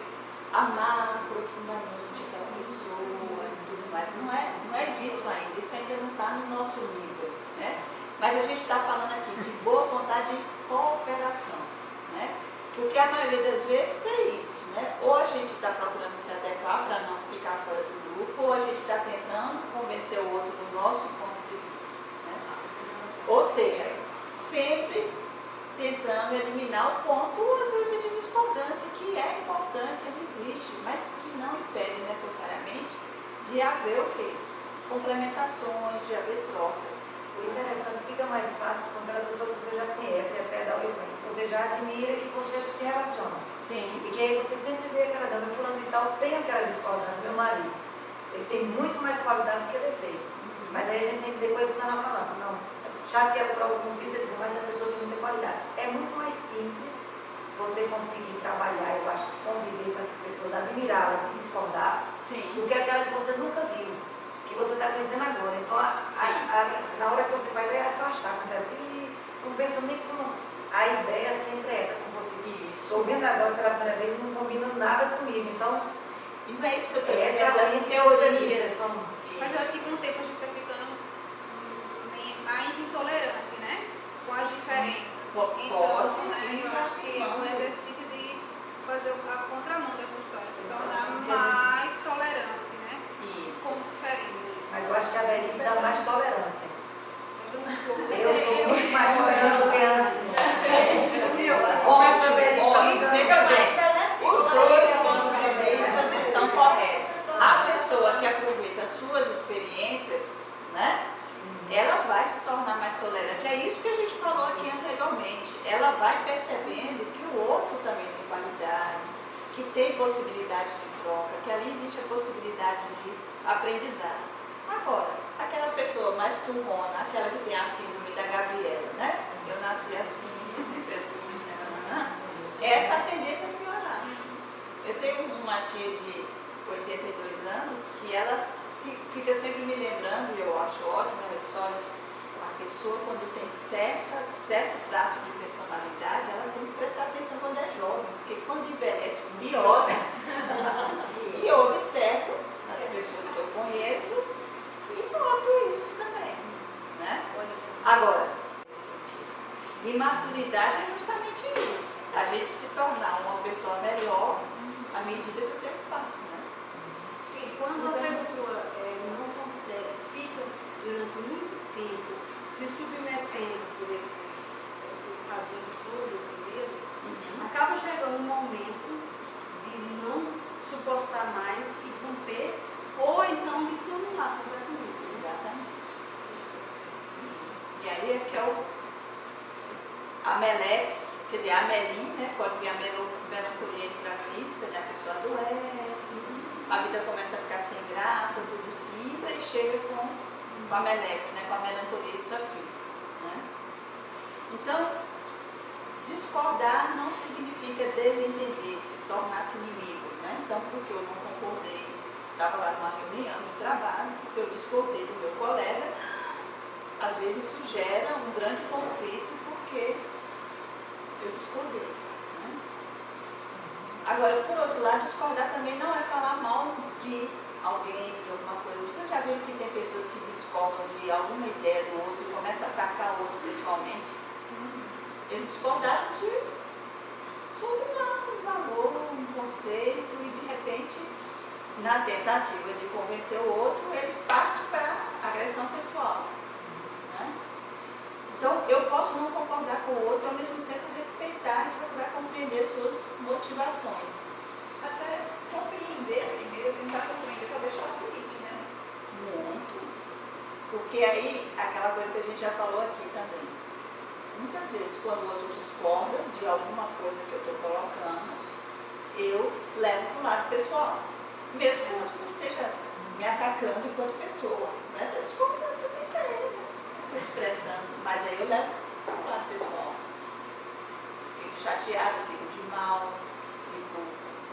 amar profundamente aquela pessoa e tudo mais. Não é disso ainda, isso ainda não está no nosso nível, né? Mas a gente está falando aqui de boa vontade e cooperação, né? Porque a maioria das vezes é isso, né? Ou a gente está procurando se adequar para não ficar fora do grupo, ou a gente está tentando convencer o outro do nosso ponto de vista, né? Ou seja, sempre tentando eliminar o ponto, às vezes, de discordância, que é importante, ele existe, mas que não impede necessariamente de haver o quê? Complementações, de haver trocas. O interessante fica mais fácil quando a pessoa que você já conhece, até dar o exemplo. Você já admira que você se relaciona. Sim. E que aí você sempre vê aquela dama, fulano e tal, tem aquela discordância. Meu marido, ele tem muito mais qualidade do que defeito. Mas aí a gente tem que depois botar na balança. Não, chateado por algum motivo, você diz, mas a pessoa tem muita qualidade. É muito mais simples você conseguir trabalhar, eu acho, conviver com essas pessoas, admirá-las e discordar, Sim. do que aquela que você nunca viu, que você está conhecendo agora. Então, na hora que você vai afastar, mas assim, não pensa nem como. A ideia sempre é essa, como você disse. Estou vendo agora pela primeira vez e não combina nada comigo. Então, E não é isso que eu estou essa dizendo, as teorias. Mas eu acho que com o tempo a gente está ficando mais intolerante, né? Com as diferenças. Pode, Então, né, eu acho que é um exercício de fazer a contramão dessa história, se tornar mais tolerante, né? Isso. Com diferença. mas eu acho que a velhice dá mais tolerância. Eu sou Eu sou muito mais tolerante do que antes. Ótimo, veja bem, os dois pontos de vista estão corretos. A pessoa que aproveita as suas experiências, né, ela vai se tornar mais tolerante. É isso que a gente falou aqui anteriormente. Ela vai percebendo que o outro também tem qualidades, que tem possibilidade de troca, que ali existe a possibilidade de aprendizado. Agora, aquela pessoa mais turrona, aquela que tem a síndrome da Gabriela, né? Eu nasci assim, sou sempre assim, essa é a tendência a piorar. Eu tenho uma tia de 82 anos que ela fica sempre me lembrando, e eu acho ótimo, ela diz, olha, a pessoa quando tem certo traço de personalidade, ela tem que prestar atenção quando é jovem, porque quando envelhece piora. E eu observo nas pessoas que eu conheço e noto isso também, né? Agora, nesse sentido, imaturidade é justamente isso, a gente se tornar uma pessoa melhor à medida que o tempo passa, né? E quando a pessoa não consegue, fica durante muito tempo se submetendo por esses caminhos todos mesmo, acaba chegando um momento de não suportar mais e romper, ou então de se anular completamente. Exatamente. E aí é que é a Melex, quer dizer, a Melin, né? Pode vir a melancolia intrafísica, né? A pessoa adoece, a vida começa a ficar sem graça, tudo cinza e chega com a Melex, né? Com a melancolia extrafísica, né? Então, discordar não significa desentender-se, tornar-se inimigo, né? Então, porque eu não concordei, estava lá numa reunião de trabalho, porque eu discordei do meu colega, às vezes isso gera um grande conflito, porque eu discordei, né? Agora, por outro lado, discordar também não é falar mal de alguém, de alguma coisa. Vocês já viram que tem pessoas que discordam de alguma ideia do outro e começam a atacar o outro pessoalmente? Eles discordaram sobre um valor, um conceito, e de repente, na tentativa de convencer o outro, ele parte para agressão pessoal, né? Então, eu posso não concordar com o outro, ao mesmo tempo respeitar e procurar compreender suas motivações. Até compreender primeiro, tentar compreender para deixar o seguinte, né? Muito. Porque aí, aquela coisa que a gente já falou aqui também, muitas vezes, quando o outro discorda de alguma coisa que eu estou colocando, eu levo para o lado pessoal. Mesmo que o outro não esteja me atacando enquanto pessoa. Né? Estou discordando também dele, estou expressando, mas aí eu levo para o lado pessoal. Fico chateada, fico de mal, fico,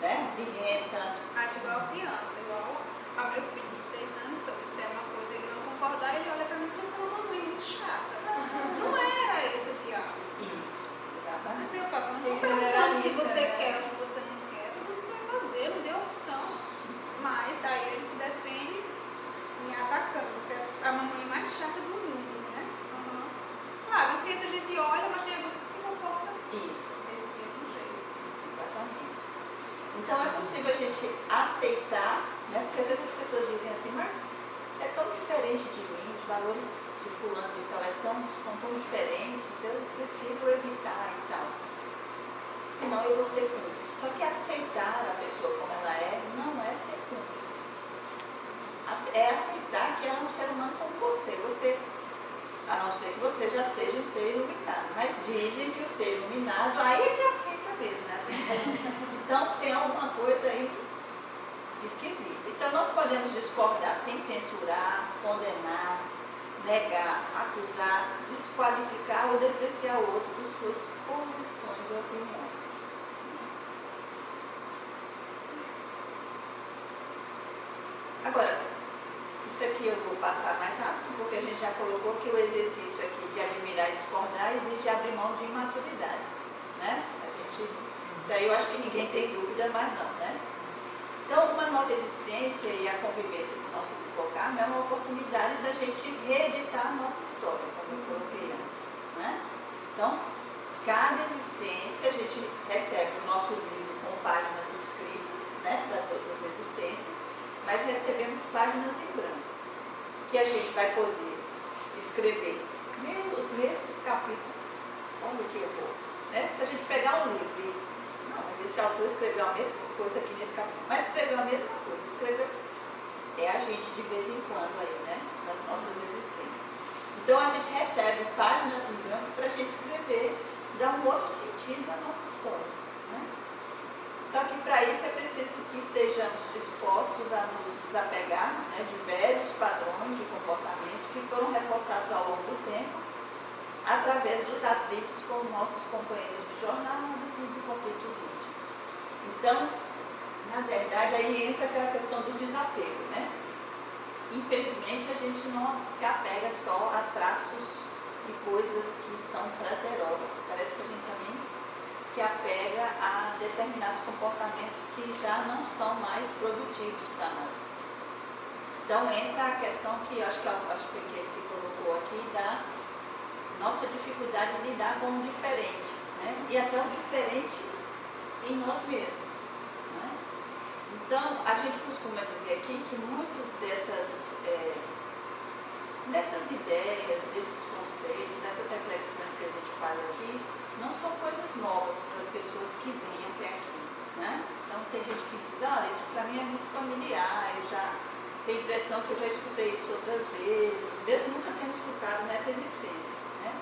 né, birrenta. Age igual criança, igual ao meu filho de 6 anos, se eu disser uma coisa e ele não concordar, ele olha para mim e fala assim, mamãe, muito chata. Não era esse o diálogo. Isso, Mas exatamente. eu faço, não Ele estou perguntando se generaliza, você né? quer ou se você não quer, tudo que você vai fazer, não deu opção. Mas aí ele se defende me atacando. Você é a mamãe mais chata do mundo, né? Uhum. Claro, porque se a gente olha, mas tem adulto que se comporta Isso. desse mesmo jeito. Exatamente. Então é possível a gente aceitar, né? Porque às vezes as pessoas dizem assim, mas é tão diferente de mim, os valores de fulano e tal são tão diferentes, eu prefiro evitar e tal. Senão eu vou ser cúmplice. Só que aceitar a pessoa como ela é não é ser cúmplice. É aceitar que ela é um ser humano como você. A não ser que você já seja um ser iluminado. Mas dizem que o ser iluminado, aí é que aceita mesmo, né? Assim, então tem alguma coisa aí esquisita. Então nós podemos discordar sem censurar, condenar, negar, acusar, desqualificar ou depreciar o outro por suas posições ou opiniões. Agora, isso aqui eu vou passar mais rápido, porque a gente já colocou que o exercício aqui de admirar e discordar exige abrir mão de imaturidades, né? Isso aí eu acho que ninguém tem dúvida, mas não, né? Então, uma nova existência e a convivência com o nosso grupo Karma é uma oportunidade da gente reeditar a nossa história, como eu coloquei antes, né? Então, cada existência a gente recebe o nosso livro com páginas escritas, né, das outras existências, mas recebemos páginas em branco, que a gente vai poder escrever os mesmos capítulos. Olha que eu vou, né? Se a gente pegar um livro e, não, mas esse autor escreveu a mesma coisa aqui nesse capítulo, mas escreveu a mesma coisa, escreveu, é a gente de vez em quando aí, né, nas nossas existências. Então a gente recebe páginas em branco para a gente escrever, dar um outro sentido à nossa história, né? Só que para isso é preciso que estejamos dispostos a nos desapegarmos, né, de velhos padrões de comportamento que foram reforçados ao longo do tempo através dos atritos com nossos companheiros de jornadas e de conflitos íntimos. Então, na verdade, aí entra aquela questão do desapego, né? Infelizmente, a gente não se apega só a traços e coisas que são prazerosas. Parece que a gente também se apega a determinados comportamentos que já não são mais produtivos para nós. Então entra a questão que acho que foi aquele que colocou aqui da nossa dificuldade de lidar com o diferente, né? E até o diferente em nós mesmos, né? Então a gente costuma dizer aqui que muitas dessas ideias, desses conceitos, dessas reflexões que a gente faz aqui, não são coisas novas para as pessoas que vêm até aqui, né? Então tem gente que diz, olha, isso para mim é muito familiar, eu já tenho a impressão que eu já escutei isso outras vezes, mesmo nunca tendo escutado nessa existência, né?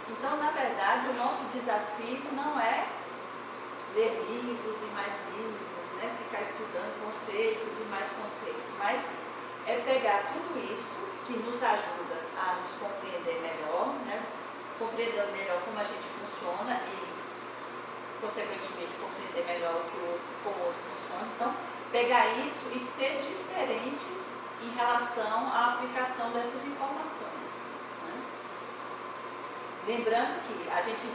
Então, na verdade, o nosso desafio não é ler livros e mais livros, né? Ficar estudando conceitos e mais conceitos, mas é pegar tudo isso que nos ajuda a nos compreender melhor, né? Compreender melhor como a gente funciona e, consequentemente, compreender melhor como o outro funciona. Então, pegar isso e ser diferente em relação à aplicação dessas informações, né? Lembrando que a gente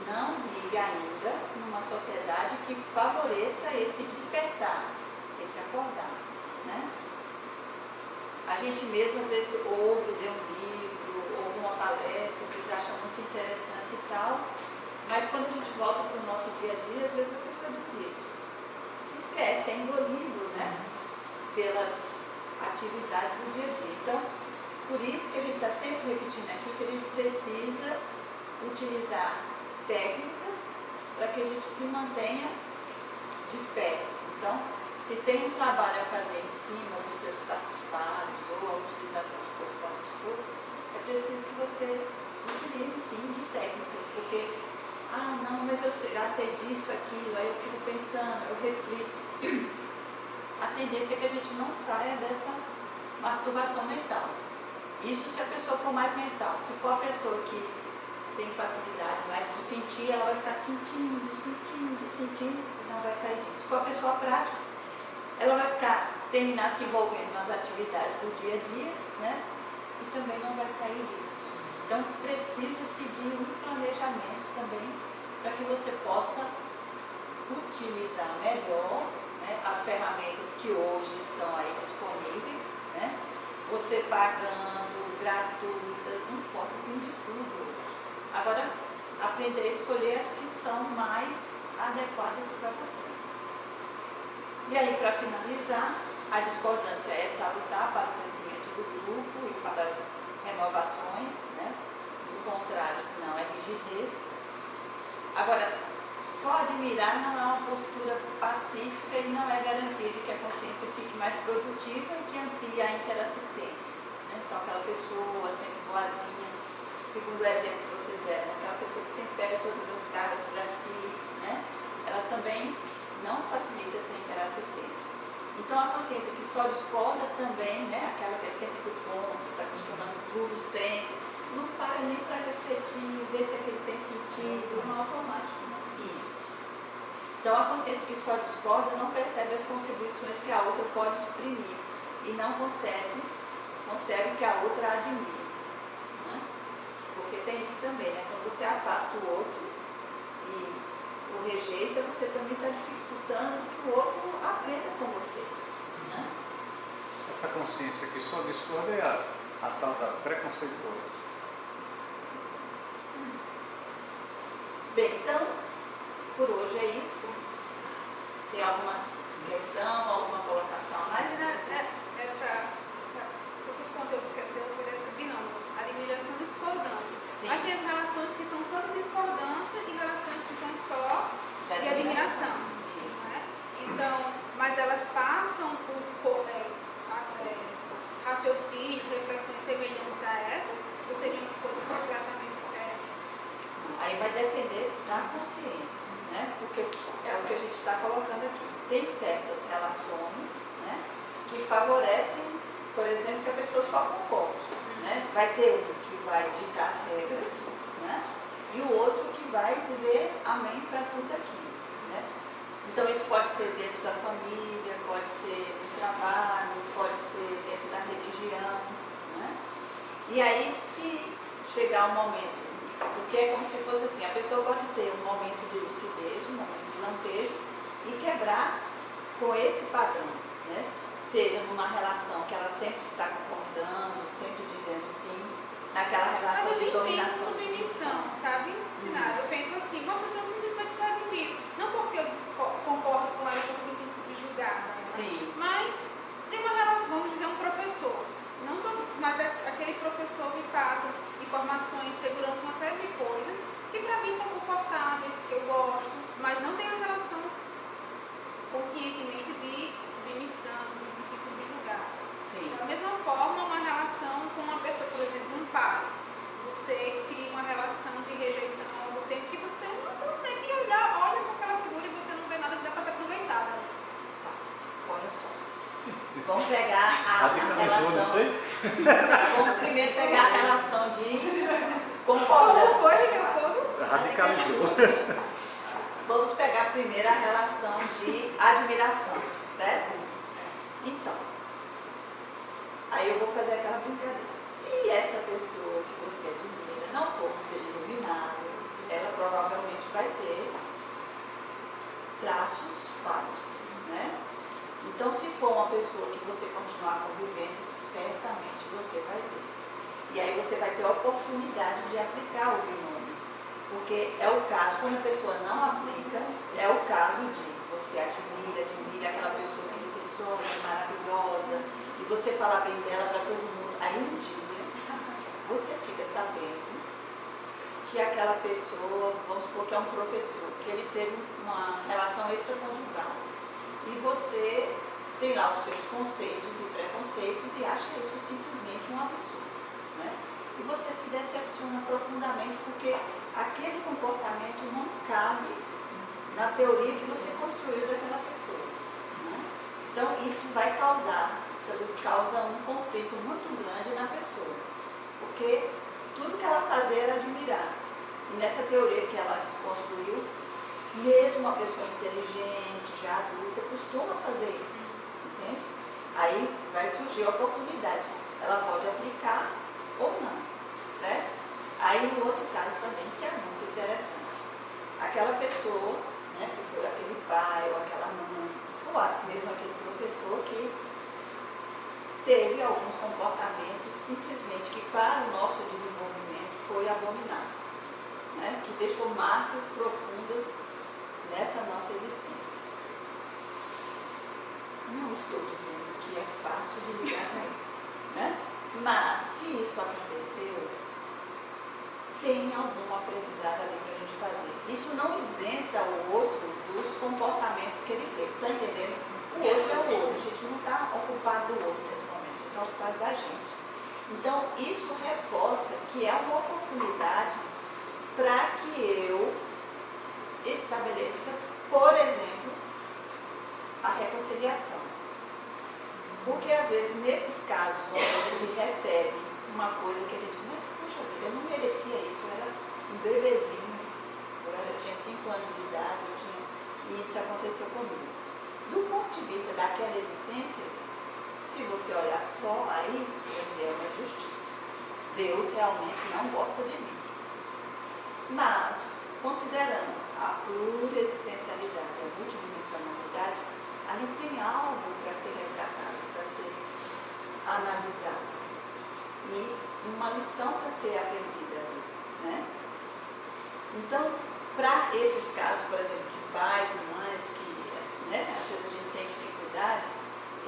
não vive ainda numa sociedade que favoreça esse despertar, esse acordar, né? A gente mesmo às vezes ouve, lê um livro, ouve uma palestra, às vezes acha muito interessante e tal, mas quando a gente volta para o nosso dia a dia, às vezes a pessoa diz isso. Esquece, é engolido, né, pelas atividades do dia a dia. Então, por isso que a gente está sempre repetindo aqui que a gente precisa utilizar técnicas para que a gente se mantenha desperto. Então, se tem um trabalho a fazer em cima dos seus traços pares ou a utilização dos seus traços força, é preciso que você utilize sim de técnicas já sei disso, aquilo, aí eu fico pensando, eu reflito. A tendência é que a gente não saia dessa masturbação mental. Isso se a pessoa for mais mental. Se for a pessoa que tem facilidade mais de sentir, ela vai ficar sentindo, e não vai sair disso. Se for a pessoa prática, ela vai terminar se envolvendo nas atividades do dia a dia, né? E também não vai sair disso. Então, precisa-se de um planejamento também para que você possa utilizar melhor, né, as ferramentas que hoje estão aí disponíveis, né? Você pagando, gratuitas, não importa, tem de tudo hoje. Agora, aprender a escolher as que são mais adequadas para você. E aí, para finalizar, a discordância é salutar para o crescimento do grupo e para as renovações, né? Do contrário, senão é rigidez. Agora, só admirar não é uma postura pacífica e não é garantia de que a consciência fique mais produtiva e que amplie a interassistência, né? Então, aquela pessoa sempre boazinha, segundo o exemplo que vocês deram, aquela pessoa que sempre pega todas as cargas para si, né? Ela também não facilita essa interassistência. Então, a consciência que só discorda também, né? Aquela que é sempre do ponto, está questionando tudo sempre, não para nem para refletir, ver se aquilo tem sentido. No automático, né? Isso. Então, a consciência que só discorda não percebe as contribuições que a outra pode exprimir e não concebe que a outra admire, né? Porque tem isso também, né? Quando você afasta o outro e o rejeita, você também está dificultando que o outro aprenda com você, né? Essa consciência que só discorda é a tal da preconceituosa. Bem, então, por hoje é isso. Tem alguma questão, alguma colocação a mais? Os conteúdos que eu deu por esse binômio, admiração e discordância. Sim. Mas tem as relações que são só de discordância e relações que são só de admiração. Isso. Né? Então, mas elas passam por raciocínios, reflexões semelhantes a essas, ou seriam coisas completamente diferentes? Aí vai depender da consciência, né? Porque é o que a gente está colocando aqui. Tem certas relações, né, que favorecem, por exemplo, que a pessoa só concorde, né? Vai ter um que vai ditar as regras, né? E o outro que vai dizer amém para tudo aquilo, né? Então isso pode ser dentro da família, pode ser no trabalho, pode ser dentro da religião, né? E aí, se chegar um momento, porque é como se fosse assim, a pessoa pode ter um momento de lucidez, um momento de lampejo e quebrar com esse padrão, né? Seja numa relação que ela sempre está concordando, sempre dizendo sim, naquela relação de dominação. Mas eu nem penso submissão, sabe? Eu penso assim, uma pessoa simplesmente que eu admiro, não porque eu concordo com ela, porque eu me sinto subjugada, né? Sim. Mas tem uma relação, vamos dizer, um professor, mas aquele professor me passa informações, segurança, uma série de coisas que para mim são confortáveis, que eu gosto, mas não tem a relação conscientemente de submissão, de me sentir subjugada. Sim. Da mesma forma, uma relação com uma pessoa, por exemplo, um pai. Você cria uma relação de rejeição ao longo do tempo que você não consegue olha para aquela figura e você não vê nada que dá para ser aproveitada. Tá. Olha só. Vamos pegar a Radicalizou, não relação. foi? Vamos primeiro pegar a relação de concordância. Como foi que o povo? Radicalizou. Vamos pegar primeiro a relação de admiração, certo? Então, aí eu vou fazer aquela brincadeira. Se essa pessoa que você admira não for um ser iluminado, ela provavelmente vai ter traços falhos, né? Então, se for uma pessoa que você continuar convivendo, certamente você vai ter. E aí você vai ter a oportunidade de aplicar o binômio. Porque é o caso, quando a pessoa não aplica, é o caso de você admira aquela pessoa que você diz, oh, é maravilhosa, e você fala bem dela para todo mundo. Aí um dia, você fica sabendo que aquela pessoa, vamos supor que é um professor, que ele teve uma relação extraconjugal. E você tem lá os seus conceitos e preconceitos e acha isso simplesmente um absurdo, né? E você se decepciona profundamente porque aquele comportamento não cabe na teoria que você construiu daquela pessoa. Né? Então, isso vai causar, às vezes causa um conflito muito grande na pessoa, porque tudo que ela fazia era admirar. E nessa teoria que ela construiu, mesmo uma pessoa inteligente, já adulta, costuma fazer isso, entende? Aí vai surgir a oportunidade. Ela pode aplicar ou não, certo? Aí no outro caso também, que é muito interessante. Aquela pessoa, né, que foi aquele pai ou aquela mãe, ou mesmo aquele professor que teve alguns comportamentos simplesmente que para o nosso desenvolvimento foi abominável, né, que deixou marcas profundas nessa nossa existência. Não estou dizendo que é fácil de lidar com isso, né? Mas se isso aconteceu, tem algum aprendizado ali para a gente fazer. Isso não isenta o outro dos comportamentos que ele teve. Está entendendo? O outro é o outro. A gente não está ocupado do outro nesse momento, a gente está ocupado da gente. Então, isso reforça que é uma oportunidade para que eu estabeleça, por exemplo, a reconciliação. Porque às vezes nesses casos onde a gente recebe uma coisa que a gente diz, mas puxa vida, eu não merecia isso, eu era um bebezinho, eu tinha 5 anos de idade, e isso aconteceu comigo. Do ponto de vista daquela existência, se você olhar só aí, você vai dizer, é uma injustiça. Deus realmente não gosta de mim. Mas, considerando a pluriexistencialidade, a multidimensionalidade, ali tem algo para ser resgatado, para ser analisado. E uma lição para ser aprendida ali, né? Então, para esses casos, por exemplo, de pais e mães que, né, às vezes a gente tem dificuldade,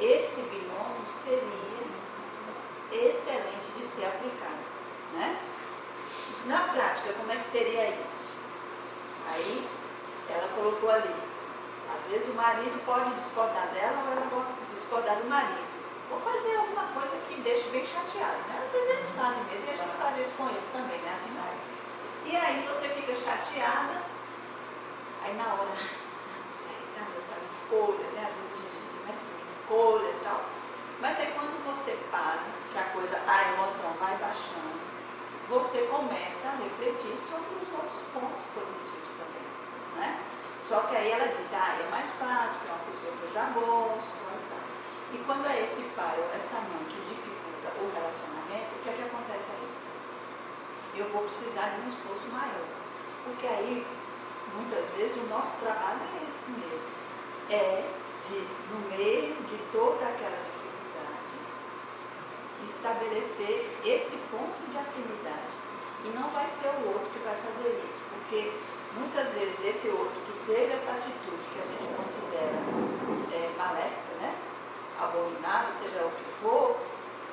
esse binômio seria excelente de ser aplicado, né? Na prática, como é que seria isso? Aí, ela colocou ali, às vezes o marido pode discordar dela ou ela pode discordar do marido. Ou fazer alguma coisa que deixe bem chateado, né? Às vezes eles fazem mesmo e a gente faz isso com eles também, né? Assim vai. E aí você fica chateada, aí na hora, não sei, tá, essa minha escolha, né? Às vezes a gente diz assim, mas essa minha escolha e tal. Mas aí quando você para, que a emoção vai baixando, você começa a refletir sobre os outros pontos positivos também, né? Só que aí ela diz, é mais fácil, é uma pessoa que eu já gosto, tal. E quando é esse pai ou essa mãe que dificulta o relacionamento, o que é que acontece aí? Eu vou precisar de um esforço maior. Porque aí, muitas vezes, o nosso trabalho é esse mesmo. É de, no meio de toda aquela dificuldade, estabelecer esse ponto de afinidade. E não vai ser o outro que vai fazer isso, porque muitas vezes esse outro que teve essa atitude que a gente considera maléfica, né? Abominável, seja o que for,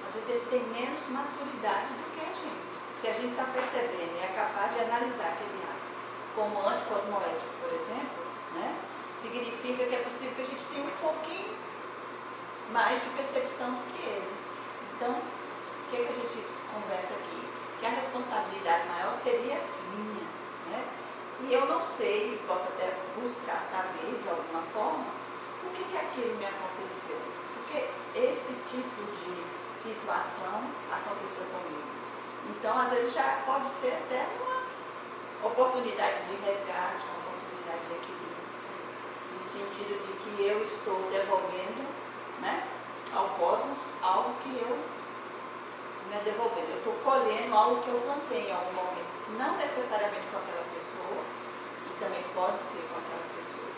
às vezes ele tem menos maturidade do que a gente. Se a gente está percebendo e é capaz de analisar aquele ato como anticosmoético, por exemplo, né? Significa que é possível que a gente tenha um pouquinho mais de percepção do que ele. Então, o que a gente conversa aqui? Que a responsabilidade maior seria minha, né? E eu não sei, posso até buscar saber de alguma forma, por que aquilo me aconteceu. Porque esse tipo de situação aconteceu comigo. Então, às vezes, já pode ser até uma oportunidade de resgate, uma oportunidade de equilíbrio, no sentido de que eu estou devolvendo, né, ao cosmos algo que eu me devolvendo. Eu estou colhendo algo que eu plantei em algum momento. Não necessariamente com aquela pessoa, e também pode ser com aquela pessoa,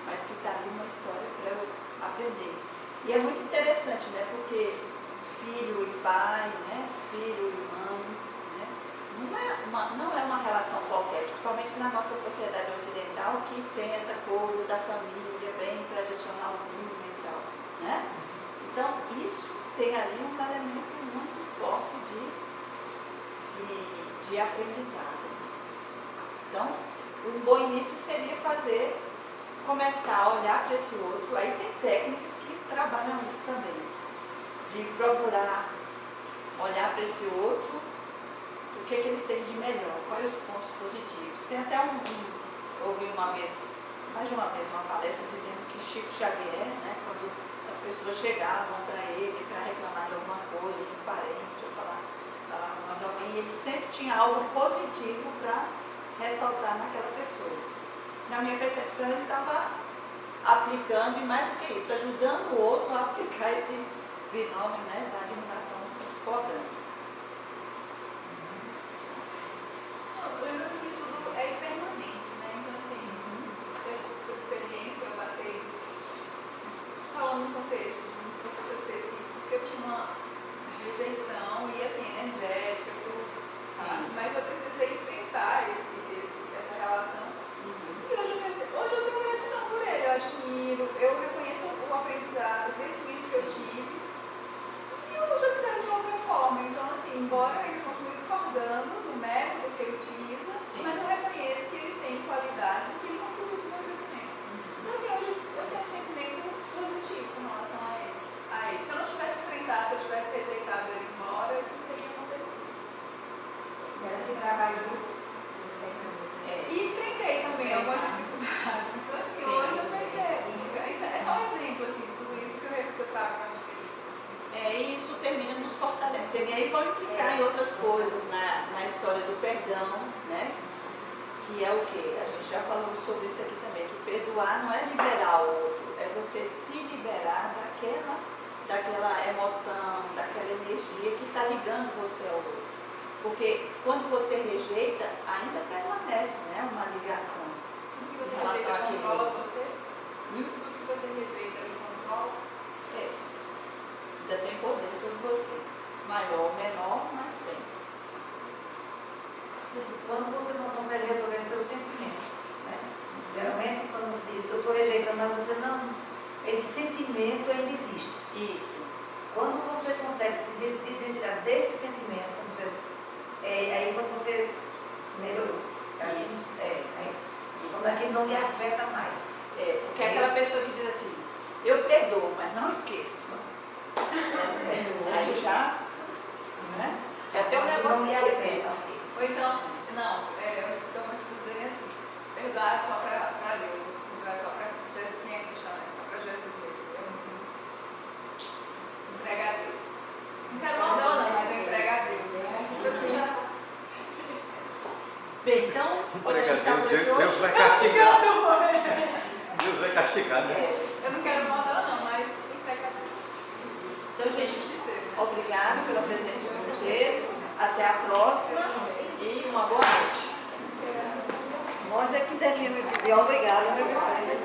mas que está ali uma história para eu aprender. E é muito interessante, né? Porque filho e pai, né? Filho e mãe, né? Não é uma relação qualquer, principalmente na nossa sociedade ocidental, que tem essa coisa da família bem tradicionalzinha e tal, né? Então, isso tem ali um elemento muito forte de aprendizado. Então, um bom início seria começar a olhar para esse outro. Aí tem técnicas que trabalham isso também, de procurar olhar para esse outro, o que ele tem de melhor, quais os pontos positivos. Tem até eu ouvi uma vez mais de uma vez uma palestra dizendo que Chico Xavier, né, quando as pessoas chegavam para ele para reclamar de alguma coisa, de um parente, ou falar mal de alguém, ele sempre tinha algo positivo para ressaltar naquela pessoa. Na minha percepção, ele estava aplicando, e mais do que isso, ajudando o outro a aplicar esse binômio, né, da alimentação psicodância. Lembrando que tudo é impermanente, né? Então, assim, por experiência, eu passei falando no contexto de um professor específico, que eu tinha uma rejeição e, assim, energética, tudo, sabe? Mas eu precisei enfrentar essa relação. E hoje eu tenho gratidão por ele, eu admiro, eu reconheço o aprendizado, o crescimento que eu tive. E eu já observo de outra forma. Então, assim, embora ele continue discordando do método que ele utiliza, mas eu reconheço que ele tem qualidades e que ele contribui para o meu crescimento. Então, assim, hoje eu tenho um sentimento positivo com relação a ele. Se eu não tivesse enfrentado, se eu tivesse rejeitado ele embora, isso não teria acontecido. Era esse trabalho. E enfrentei também algumas dificuldades. Então, assim, hoje eu percebo. É só um exemplo, assim, de tudo isso que eu trago com a experiência. E isso termina nos fortalecendo. E aí vão implicar em outras coisas na história do perdão, né? Que é o quê? A gente já falou sobre isso aqui também, que perdoar não é liberar o outro, é você se liberar daquela emoção, daquela energia que está ligando você ao outro. Porque quando você rejeita, ainda permanece, né, uma ligação. Tudo que você em relação rejeita àquele controla outro. você? Tudo que você rejeita ele controla? Ainda tem poder sobre você. Maior ou menor, mas tem. Quando você não consegue resolver seu sentimento, né? Geralmente, quando você diz, eu estou rejeitando, mas você não. Esse sentimento ainda existe. Isso. Quando você consegue se desvencilhar desse sentimento, aí quando você melhorou. Isso. Quando aquilo não lhe afeta mais. Porque é aquela pessoa que diz assim, eu perdoo, mas não esqueço. Aí já, né? Já tem um negócio não lhe esquisito. afeta. Ou então, eu acho que estão dizendo assim, perdoar só para Deus, perdoar só para Jesus, quem é cristão, né? Só para Jesus mesmo. Entregar a Deus. Não quero mandar não, mas eu entrego a Deus, né? Tipo assim. Bem, então, podemos ficar por aqui Deus hoje. vai castigar. Deus vai castigar, né? Eu não quero mandar não, mas entrega a Deus. Então, gente, obrigado pela presença de vocês. Até a próxima e uma boa noite. Nós é que devemos dizer obrigado para vocês.